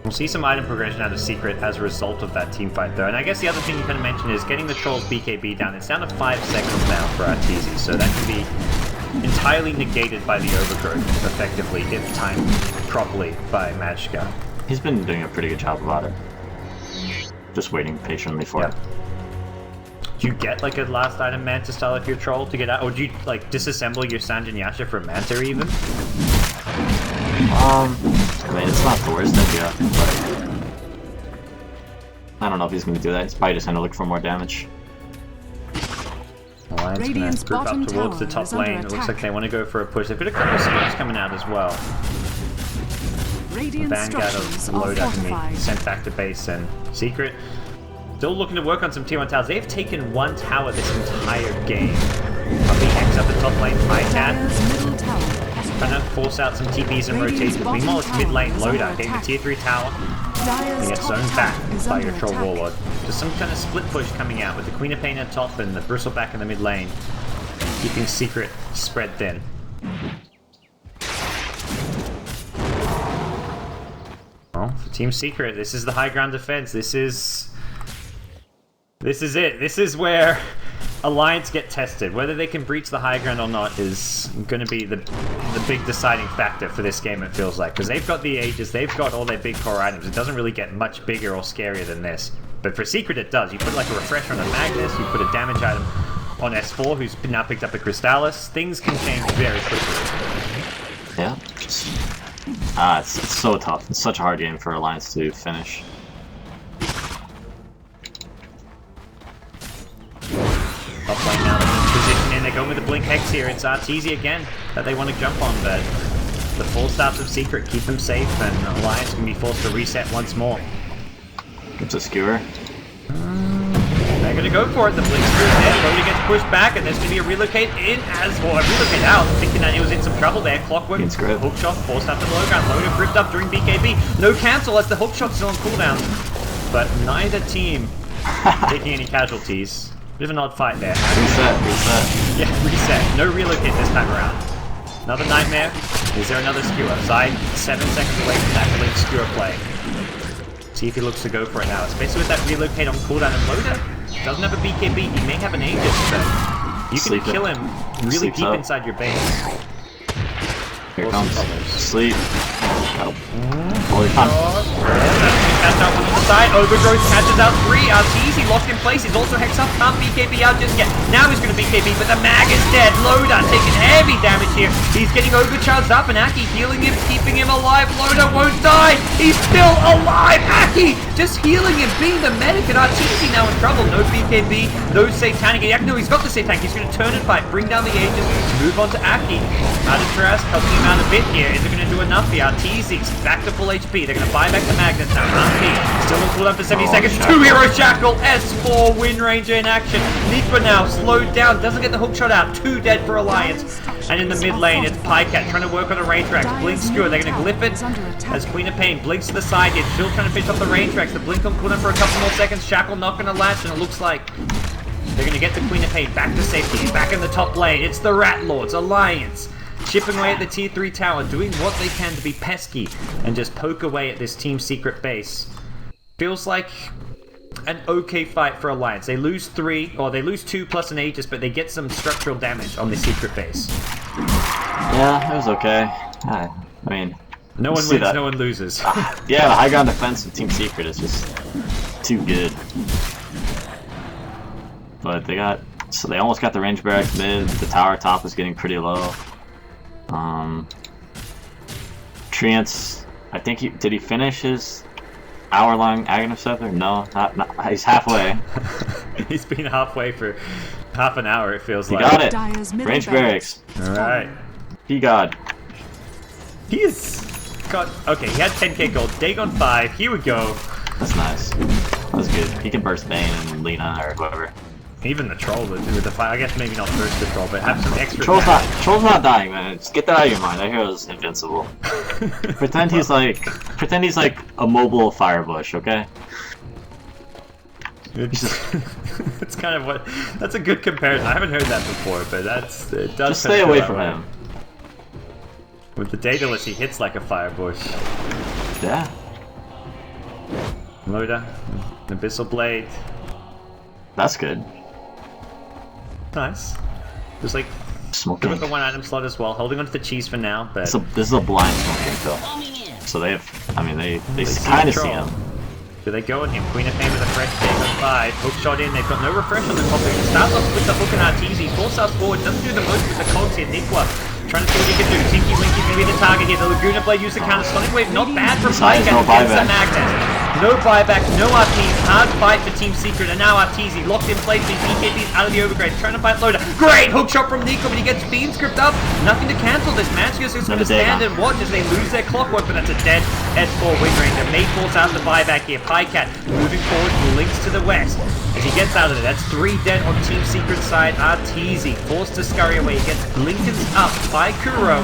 Speaker 1: We'll see some item progression out of Secret as a result of that team fight, though. And I guess the other thing you kind of mentioned is getting the Troll's BKB down. It's down to 5 seconds now for Arteezy, so that can be entirely negated by the Overgrowth, effectively, if timed properly by Magicka.
Speaker 3: He's been doing a pretty good job about it. Just waiting patiently for it.
Speaker 1: Do you get like a last item Manta style if you're Troll to get out? Or do you like disassemble your Sanjin Yasha for Manta even?
Speaker 3: I mean, it's not the worst idea, but I don't know if he's going to do that. He's probably just going to look for more damage.
Speaker 1: Alliance going to group up towards the top lane. It looks like they want to go for a push. They've got a couple of smokes coming out as well. The Vanguard of Loda can be sent back to base, and Secret still looking to work on some tier 1 towers. They've taken 1 tower this entire game. Puppy X up the top lane, Pycat. Trying to force out some TPs and rotations. Meanwhile, it's mid lane Loda getting the tier 3 tower. And gets zoned back by your Troll Warlord. Just some kind of split push coming out with the Queen of Pain at top and the Bristleback in the mid lane. Keeping Secret spread thin. Well, for Team Secret, this is the high ground defense. This is it. This is where Alliance get tested. Whether they can breach the high ground or not is going to be the big deciding factor for this game, it feels like. Because they've got the Aegis, they've got all their big core items. It doesn't really get much bigger or scarier than this. But for Secret it does. You put like a refresher on a Magnus, you put a damage item on S4, who's now picked up a Crystallis. Things can change very quickly.
Speaker 3: Yeah. It's so tough. It's such a hard game for Alliance to finish.
Speaker 1: Top lane now, position in, they're going with the Blink Hex here. It's Arteezy again that they want to jump on, but the full starts of Secret keep them safe, and Alliance can be forced to reset once more.
Speaker 3: It's a skewer.
Speaker 1: They They're gonna go for it. The Blink Spear is there. Loda gets pushed back, and there's gonna be a relocate in as well. A relocate out, thinking that he was in some trouble there. Clockwork, hook shot, forced out the low ground. Loda gripped up during BKB. No cancel as the hook shot's still on cooldown. But neither team taking any casualties. Bit of an odd fight there.
Speaker 3: Reset.
Speaker 1: Yeah, reset. No relocate this time around. Another nightmare. Is there another skewer? Side 7 seconds away from that Blink skewer play. See if he looks to go for it now. Especially with that relocate on cooldown, and Loda doesn't have a BKB. He may have an Aegis, but you can kill him really deep inside your base.
Speaker 3: Here it comes. Sleep. Got him. Holy time.
Speaker 1: Catch out one on the side. Overgrowth catches out 3. Arteezy locked in place. He's also hex up. Can't BKB out just yet. Now he's going to BKB, but the mag is dead. Loda taking heavy damage here. He's getting overcharged up, and Aki healing him, keeping him alive. Loda won't die. He's still alive. Aki just healing him, being the medic, and Arteezy now in trouble. No BKB, no Satanic. No, he's got the Satanic. He's going to turn and fight, bring down the Aegis, move on to Aki. Trask helping him out a bit here. Is it going to do enough here? Arteezy's back to full HP. They're going to buy back the Magnus now. Still on cooldown for 70 seconds. 2-hero Shackle. S4 Wind Ranger in action. Nipa now slowed down. Doesn't get the hook shot out. 2 dead for Alliance. And in the mid lane, it's Pycat trying to work on the range tracks. Blink skewer. They're going to glyph it as Queen of Pain blinks to the side here. Still trying to finish off the range tracks. The blink on cooldown for a couple more seconds. Shackle not going to latch, and it looks like they're going to get the Queen of Pain back to safety. Back in the top lane. It's the Rat Lords. Alliance chipping away at the tier 3 tower, doing what they can to be pesky and just poke away at this team secret base. Feels like an okay fight for Alliance. They lose 3, or they lose 2 plus an Aegis, but they get some structural damage on the secret base.
Speaker 3: Yeah, it was okay. I mean,
Speaker 1: no one wins, no one loses.
Speaker 3: Yeah, the high ground defense of Team Secret is just too good. But they almost got the range barracks mid. The tower top is getting pretty low. Treants, I think did he finish his hour-long Aghanim Scepter? No, not, he's halfway.
Speaker 1: He's been halfway for half an hour, it feels like.
Speaker 3: He got it! Range barracks.
Speaker 1: Alright.
Speaker 3: He got.
Speaker 1: He's got, okay, he had 10k gold. Dagon 5, here we go.
Speaker 3: That's nice. That's good. He can burst Bane and Lina or whoever.
Speaker 1: Even the troll with the fight. I guess maybe not burst the troll, but have some extra.
Speaker 3: Troll's not dying, man. Just get that out of your mind. That hero's invincible. pretend he's like a mobile firebush, okay?
Speaker 1: It's kind of what. That's a good comparison. I haven't heard that before, but it does.
Speaker 3: Just stay away from him.
Speaker 1: With the Daedalus, he hits like a firebush.
Speaker 3: Yeah.
Speaker 1: Loda, Abyssal Blade.
Speaker 3: That's good.
Speaker 1: Nice. There's like
Speaker 3: smoking.
Speaker 1: Good with the 1 item slot as well. Holding onto the cheese for now, but
Speaker 3: this is a blind smoking kill. So they have. I mean, they kind of see him.
Speaker 1: Do they go on him? Queen of Pain with a fresh take on 5. Hook shot in. They've got no refresh on the top. They start off with the hook and Arteezy. Force us forward. Doesn't do the most with the cogs here. Nikwa trying to see what he can do. Tinky Winky can be the target here. The Laguna Blade used the counter Sonic Wave. Not bad from Pycat against the Magnus. No buyback, no RPs, hard fight for Team Secret, and now Arteezy locked in place, the BKB's out of the overgrade, trying to fight Loda. Great hook shot from Nico, but he gets beam script up. Nothing to cancel this match, just going to stand and watch as they lose their clockwork, but that's a dead S4 Wind Ranger. May force out the buyback here. Pycat moving forward, links to the west. As he gets out of it, that's 3 dead on Team Secret side. Arteezy forced to scurry away. He gets Blinkens up by Kuro.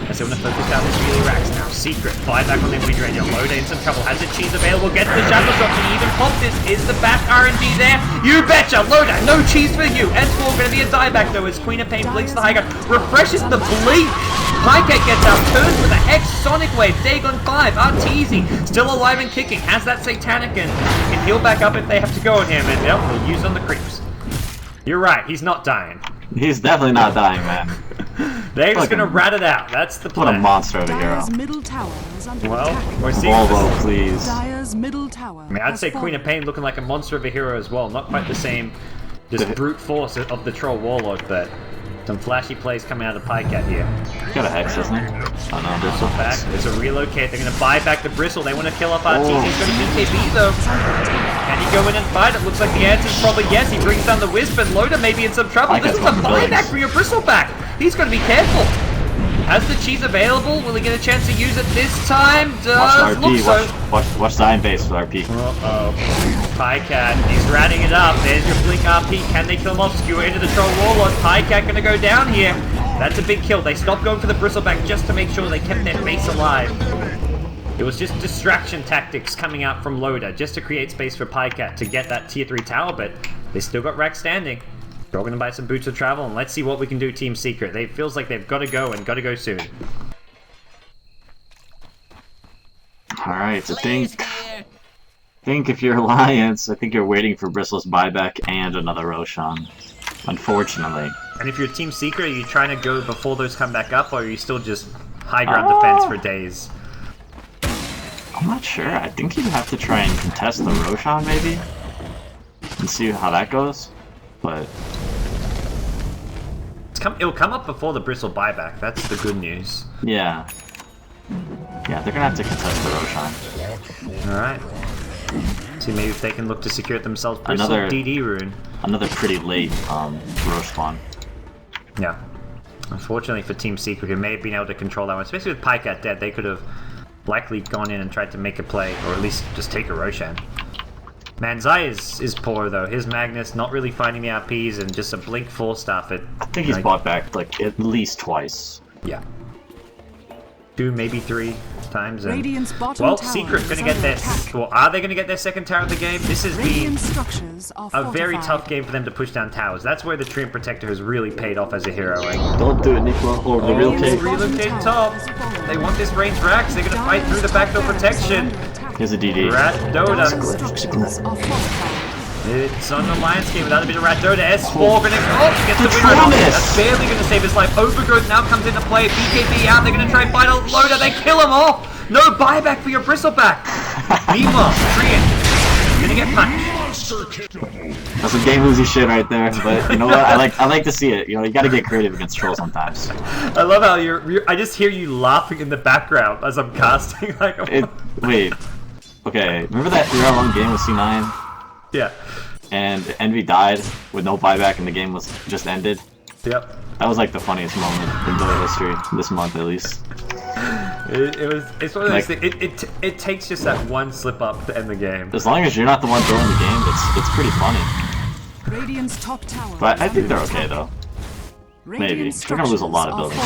Speaker 1: As they want to focus down this really racks now. Secret, buyback on the Wind Ranger. Loda in some trouble, has the cheese available. Gets the shadow shot, can he even pop this? Is the bat RNG there? You betcha! Loda, no cheese for you! S4 gonna be a dieback though as Queen of Pain blinks the high ground. Refreshes the blink! Pycat gets out, turns with a Hex Sonic Wave, Dagon 5, Arteezy, still alive and kicking, has that Satanic and can heal back up if they have to go on him, and yep, we'll use on the creeps. You're right, he's not dying.
Speaker 3: He's definitely not dying, man.
Speaker 1: They're just gonna rat it out. That's the plan.
Speaker 3: What a monster of a hero.
Speaker 1: Well, we're seeing
Speaker 3: Volvo, please.
Speaker 1: I mean, I'd say Queen of Pain looking like a monster of a hero as well. Not quite the same, just brute force of the Troll Warlord, but some flashy plays coming out of Pycat here.
Speaker 3: He's got a Hex, doesn't he? Oh no,
Speaker 1: Bristleback. There's a relocate. They're gonna buy back the Bristle. They want to kill off Arteezy. He's gonna BKB though. Can he go in and fight? It looks like the answer's probably yes. He brings down the Wisp, and Loda may be in some trouble. This is a buyback for your Bristleback. He's gonna be careful. Has the cheese available? Will he get a chance to use it this time?
Speaker 3: Watch
Speaker 1: Does
Speaker 3: the
Speaker 1: look
Speaker 3: RP.
Speaker 1: so.
Speaker 3: Watch the iron base with RP.
Speaker 1: Uh-oh. Pycat, he's ratting it up. There's your blink RP. Can they kill him off? Skewer into the troll warlord. Pycat gonna go down here. That's a big kill. They stopped going for the Bristleback just to make sure they kept their base alive. It was just distraction tactics coming out from Loda just to create space for Pycat to get that tier 3 tower, but they still got Rack standing. We're going to buy some boots of travel, and let's see what we can do, Team Secret. It feels like they've got to go, and got to go soon.
Speaker 3: Alright, I think if you're Alliance, I think you're waiting for Bristle's buyback and another Roshan. Unfortunately.
Speaker 1: And if you're Team Secret, are you trying to go before those come back up, or are you still just high ground defense for days?
Speaker 3: I'm not sure. I think you'd have to try and contest the Roshan, maybe? And see how that goes. But
Speaker 1: it'll come up before the Bristle buyback. That's the good news.
Speaker 3: Yeah. Yeah, they're gonna have to contest the Roshan.
Speaker 1: Alright. See, maybe if they can look to secure it themselves. Bristle DD rune.
Speaker 3: Another pretty late Rosh spawn.
Speaker 1: Yeah. Unfortunately for Team Secret, who may have been able to control that one, especially with Pycat dead, they could have likely gone in and tried to make a play, or at least just take a Roshan. Manzai is poor though. His Magnus not really finding the RPs and just a blink 4-staff it.
Speaker 3: I think he's bought back like at least twice.
Speaker 1: Yeah. 2, maybe 3 times. And,
Speaker 2: well,
Speaker 1: Secret gonna get their. Well, are they gonna get their second tower of the game? This has been a very tough game for them to push down towers. That's where the Treant Protector has really paid off as a hero. Like,
Speaker 3: don't do it, Nico. Or the real cake.
Speaker 1: Relocate top. They want this range Rax. They're gonna fight through the backdoor protection.
Speaker 3: Here's a DD.
Speaker 1: Rat Doda. It's on the Alliance game without a bit of Rat Doda. S4 gonna gets the win. That's barely gonna save his life. Overgrowth now comes into play. BKB out. They're gonna try and fight a Loda. They kill him off. No buyback for your Bristleback. Meanwhile, Treant gonna get punched.
Speaker 3: That's some game losing shit right there. But you know what? I like to see it. You know, you gotta get creative against trolls sometimes.
Speaker 1: I love how I just hear you laughing in the background as I'm casting. Like,
Speaker 3: wait. Okay, remember that 3-1 game with C9?
Speaker 1: Yeah.
Speaker 3: And Envy died with no buyback and the game was just ended?
Speaker 1: Yep.
Speaker 3: That was like the funniest moment in Loda history, this month at least.
Speaker 1: It's one of those things, it takes just that one slip up to end the game.
Speaker 3: As long as you're not the one throwing the game, it's pretty funny.
Speaker 2: Radiant's top tower.
Speaker 3: But I think they're okay though. Maybe. They're gonna lose a lot of buildings.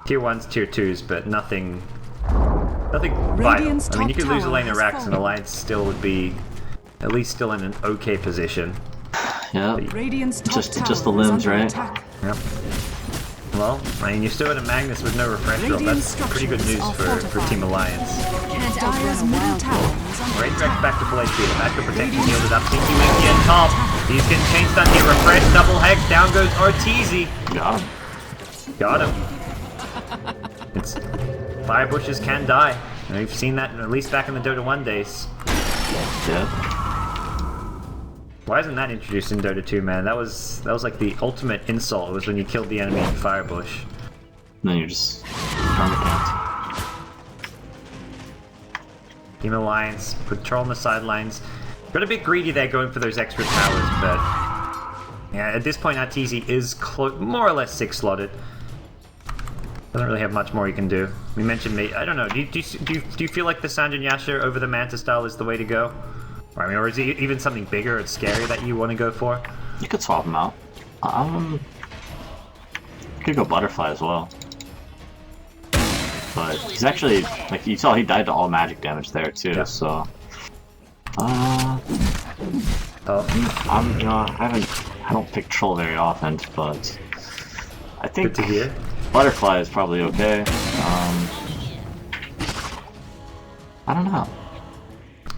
Speaker 1: Tier 1s, tier 2s, but nothing vital. I mean, you could lose a lane of Rax and Alliance still would be at least still in an okay position.
Speaker 3: Yeah. Just the limbs, right?
Speaker 1: Yep. Well, I mean, you still had a Magnus with no refresh drop. That's pretty good news for Team Alliance. Rageback's back to full HP. The back to protection yielded up. Tinky Winky at top. He's getting chain stun here. Refresh, double hex. Down goes Arteezy.
Speaker 3: Got him.
Speaker 1: Got him. It's fire bushes can die. And we've seen that at least back in the Dota 1 days.
Speaker 3: Yeah.
Speaker 1: Why isn't that introduced in Dota 2, man? That was like the ultimate insult. It was when you killed the enemy in Firebush.
Speaker 3: And then you're just permacamped.
Speaker 1: Team Alliance, patrol on the sidelines. Got a bit greedy there going for those extra towers, but yeah, at this point Arteezy is more or less 6-slotted. Doesn't really have much more you can do. We mentioned I don't know. Do you feel like the Sanjin Yasha over the Manta style is the way to go? I mean, or is it even something bigger or scary that you want to go for?
Speaker 3: You could swap him out. You could go Butterfly as well. But he's actually, like you saw, he died to all magic damage there too. Yeah. So, I don't pick Troll very often, but I think
Speaker 1: good to hear.
Speaker 3: Butterfly is probably okay. I don't know.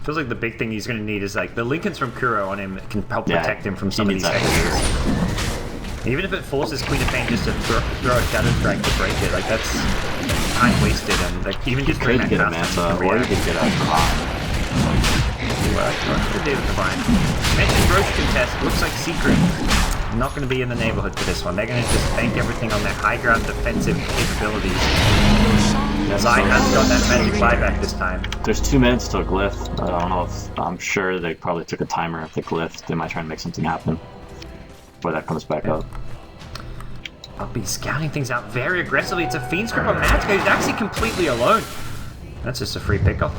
Speaker 1: Feels like the big thing he's going to need is like the Lincolns from Kuro on him can help protect him from some of these hexes. Even if it forces Queen of Pain just to throw a Shadow Strike to break it, like that's time wasted, and like even just
Speaker 3: trade to get a Manta, or you could get a Divine.
Speaker 1: What to do with Divine? Mentioned Roach Contest, looks like Secret not going to be in the neighborhood for this one. They're going to just bank everything on their high ground defensive capabilities. Zai has got that magic buyback this time.
Speaker 3: There's 2 minutes to a glyph. I don't know if I'm sure they probably took a timer at the glyph. They might try and make something happen before that comes back up.
Speaker 1: Puppy scouting things out very aggressively. It's a Fiend Script on Magica who's actually completely alone. That's just a free pickup.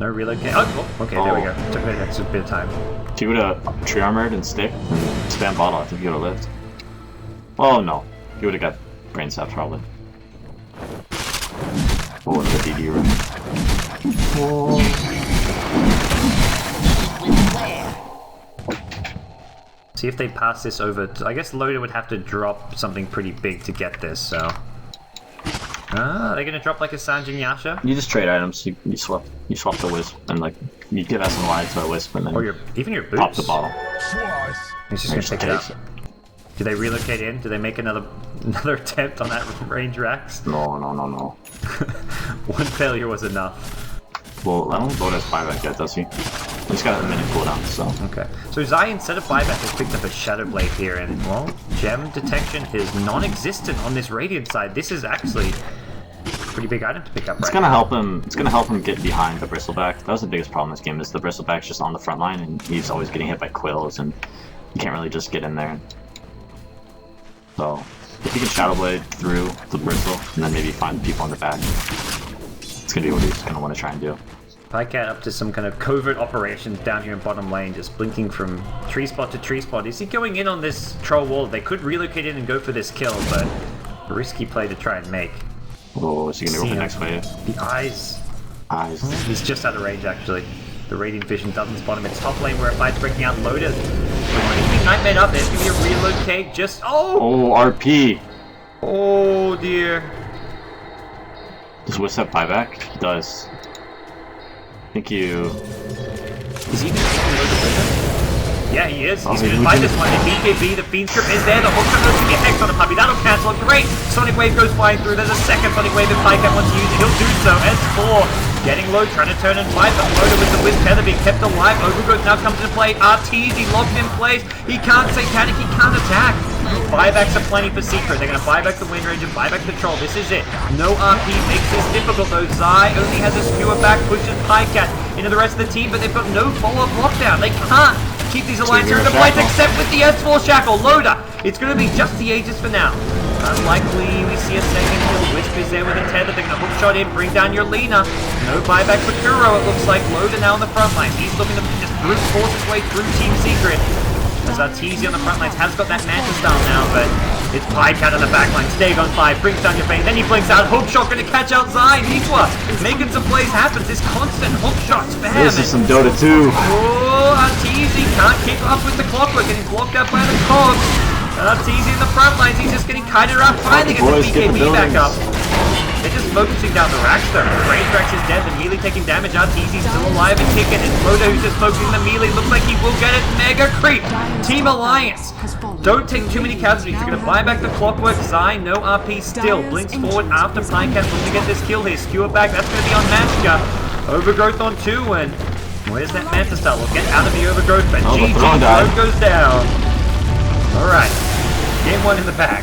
Speaker 1: No relocate. Oh, okay, there we go. Took me a bit of time.
Speaker 3: If you would have tree armored and stick and spam bottle, I think you would have lived. Oh no. You would have got brain saps probably. Oh, the DD room. Oh.
Speaker 1: See if they pass this over. I guess Loda would have to drop something pretty big to get this, so. Ah, they're gonna drop like a Sanjin Yasha?
Speaker 3: You just trade items. You swap the wisp and like you give SNY to a wisp and then
Speaker 1: Or even your boots.
Speaker 3: pop the bottle.
Speaker 1: He's just gonna pick it up. Do they relocate in? Do they make another attempt on that range Rax?
Speaker 3: No.
Speaker 1: One failure was enough.
Speaker 3: Well, I don't think Loda has buyback yet, does he? He's got a minute cooldown, so.
Speaker 1: Okay. So Zai, instead of buyback, has picked up a Shadow Blade here, and, well, gem detection is non-existent on this Radiant side. This is actually a pretty big item to pick up
Speaker 3: It's gonna help him. It's gonna help him get behind the Bristleback. That was the biggest problem in this game. Is the Bristleback's just on the front line, and he's always getting hit by quills, and you can't really just get in there. So if he can Shadow Blade through the Bristle, and then maybe find people on the back, it's gonna be what he's gonna want to try and do.
Speaker 1: Pycat up to some kind of covert operations down here in bottom lane, just blinking from tree spot to tree spot. Is he going in on this troll wall? They could relocate in and go for this kill, but a risky play to try and make.
Speaker 3: Oh, is he gonna go for the next wave?
Speaker 1: The eyes.
Speaker 3: Eyes.
Speaker 1: He's just out of range, actually. The Radiant Vision doesn't spot him. It's top lane where a fight's breaking out. Loda. Nightmare up. There's gonna be a relocate. Just
Speaker 3: Oh, RP.
Speaker 1: Oh dear.
Speaker 3: Does Wisp have buyback? He does. Thank you.
Speaker 1: Is he even taking Loda with him? Yeah, he is. He's gonna fight this one. The BKB, the Fiend Script is there. The hook shot goes to get X on the puppy. That'll cancel it. Great. Sonic Wave goes flying through. There's a second Sonic Wave if Pycat wants to use it. He'll do so. S4 getting low, trying to turn and fight, but Loda with the Wisp Tether being kept alive. Overgrowth now comes into play. RT's locked in place. He can't satanic, he can't attack. Buybacks are plenty for Secret. They're going to buy back the Wind Range and buy back the Troll. This is it. No RP makes this difficult though. Zai only has a skewer back, pushes Pycat into the rest of the team, but they've got no follow-up lockdown. They can't keep these alliances in place except with the S4 Shackle. Loda, it's going to be just the Aegis for now. Unlikely we see a second kill. Wisp is there with a tether. They're going to hook shot in, bring down your Lina. No buyback for Kuro, it looks like. Loda now on the front line. He's looking to just brute force his way through Team Secret. As Arteezy on the front lines has got that Manta style now, but it's Pycat on the back line. Stag on 5, brings down your Bane, then he blinks out. Hook shot going to catch out Zai. Nitwa making some plays happen. This constant hook shots for him.
Speaker 3: This is some Dota 2.
Speaker 1: Oh, Arteezy can't keep up with the clockwork, getting blocked out by the cogs. Arteezy in the front lines, he's just getting kited around. Finally gets the BKB back up. They're just focusing down the Rax though. Range Rax is dead, the melee taking damage. Arteezy's still alive and kicking. It's Loda who's just focusing the melee. Looks like he will get it. Mega creep. Team Alliance. Don't take too many casualties. They're going to buy back the clockwork. Zai, no RP still. Blinks forward after Pycat looking to get this kill here. Skewer back. That's going to be on Magica. Overgrowth on 2 and where's that Manta Star? We'll get out of the Overgrowth, but GG. Road goes down. Alright. Game 1 in the bag.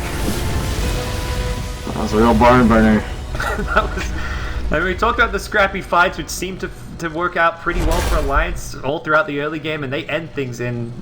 Speaker 3: That was a real barn burner.
Speaker 1: I mean, we talked about the scrappy fights, which seem to work out pretty well for Alliance all throughout the early game, and they end things in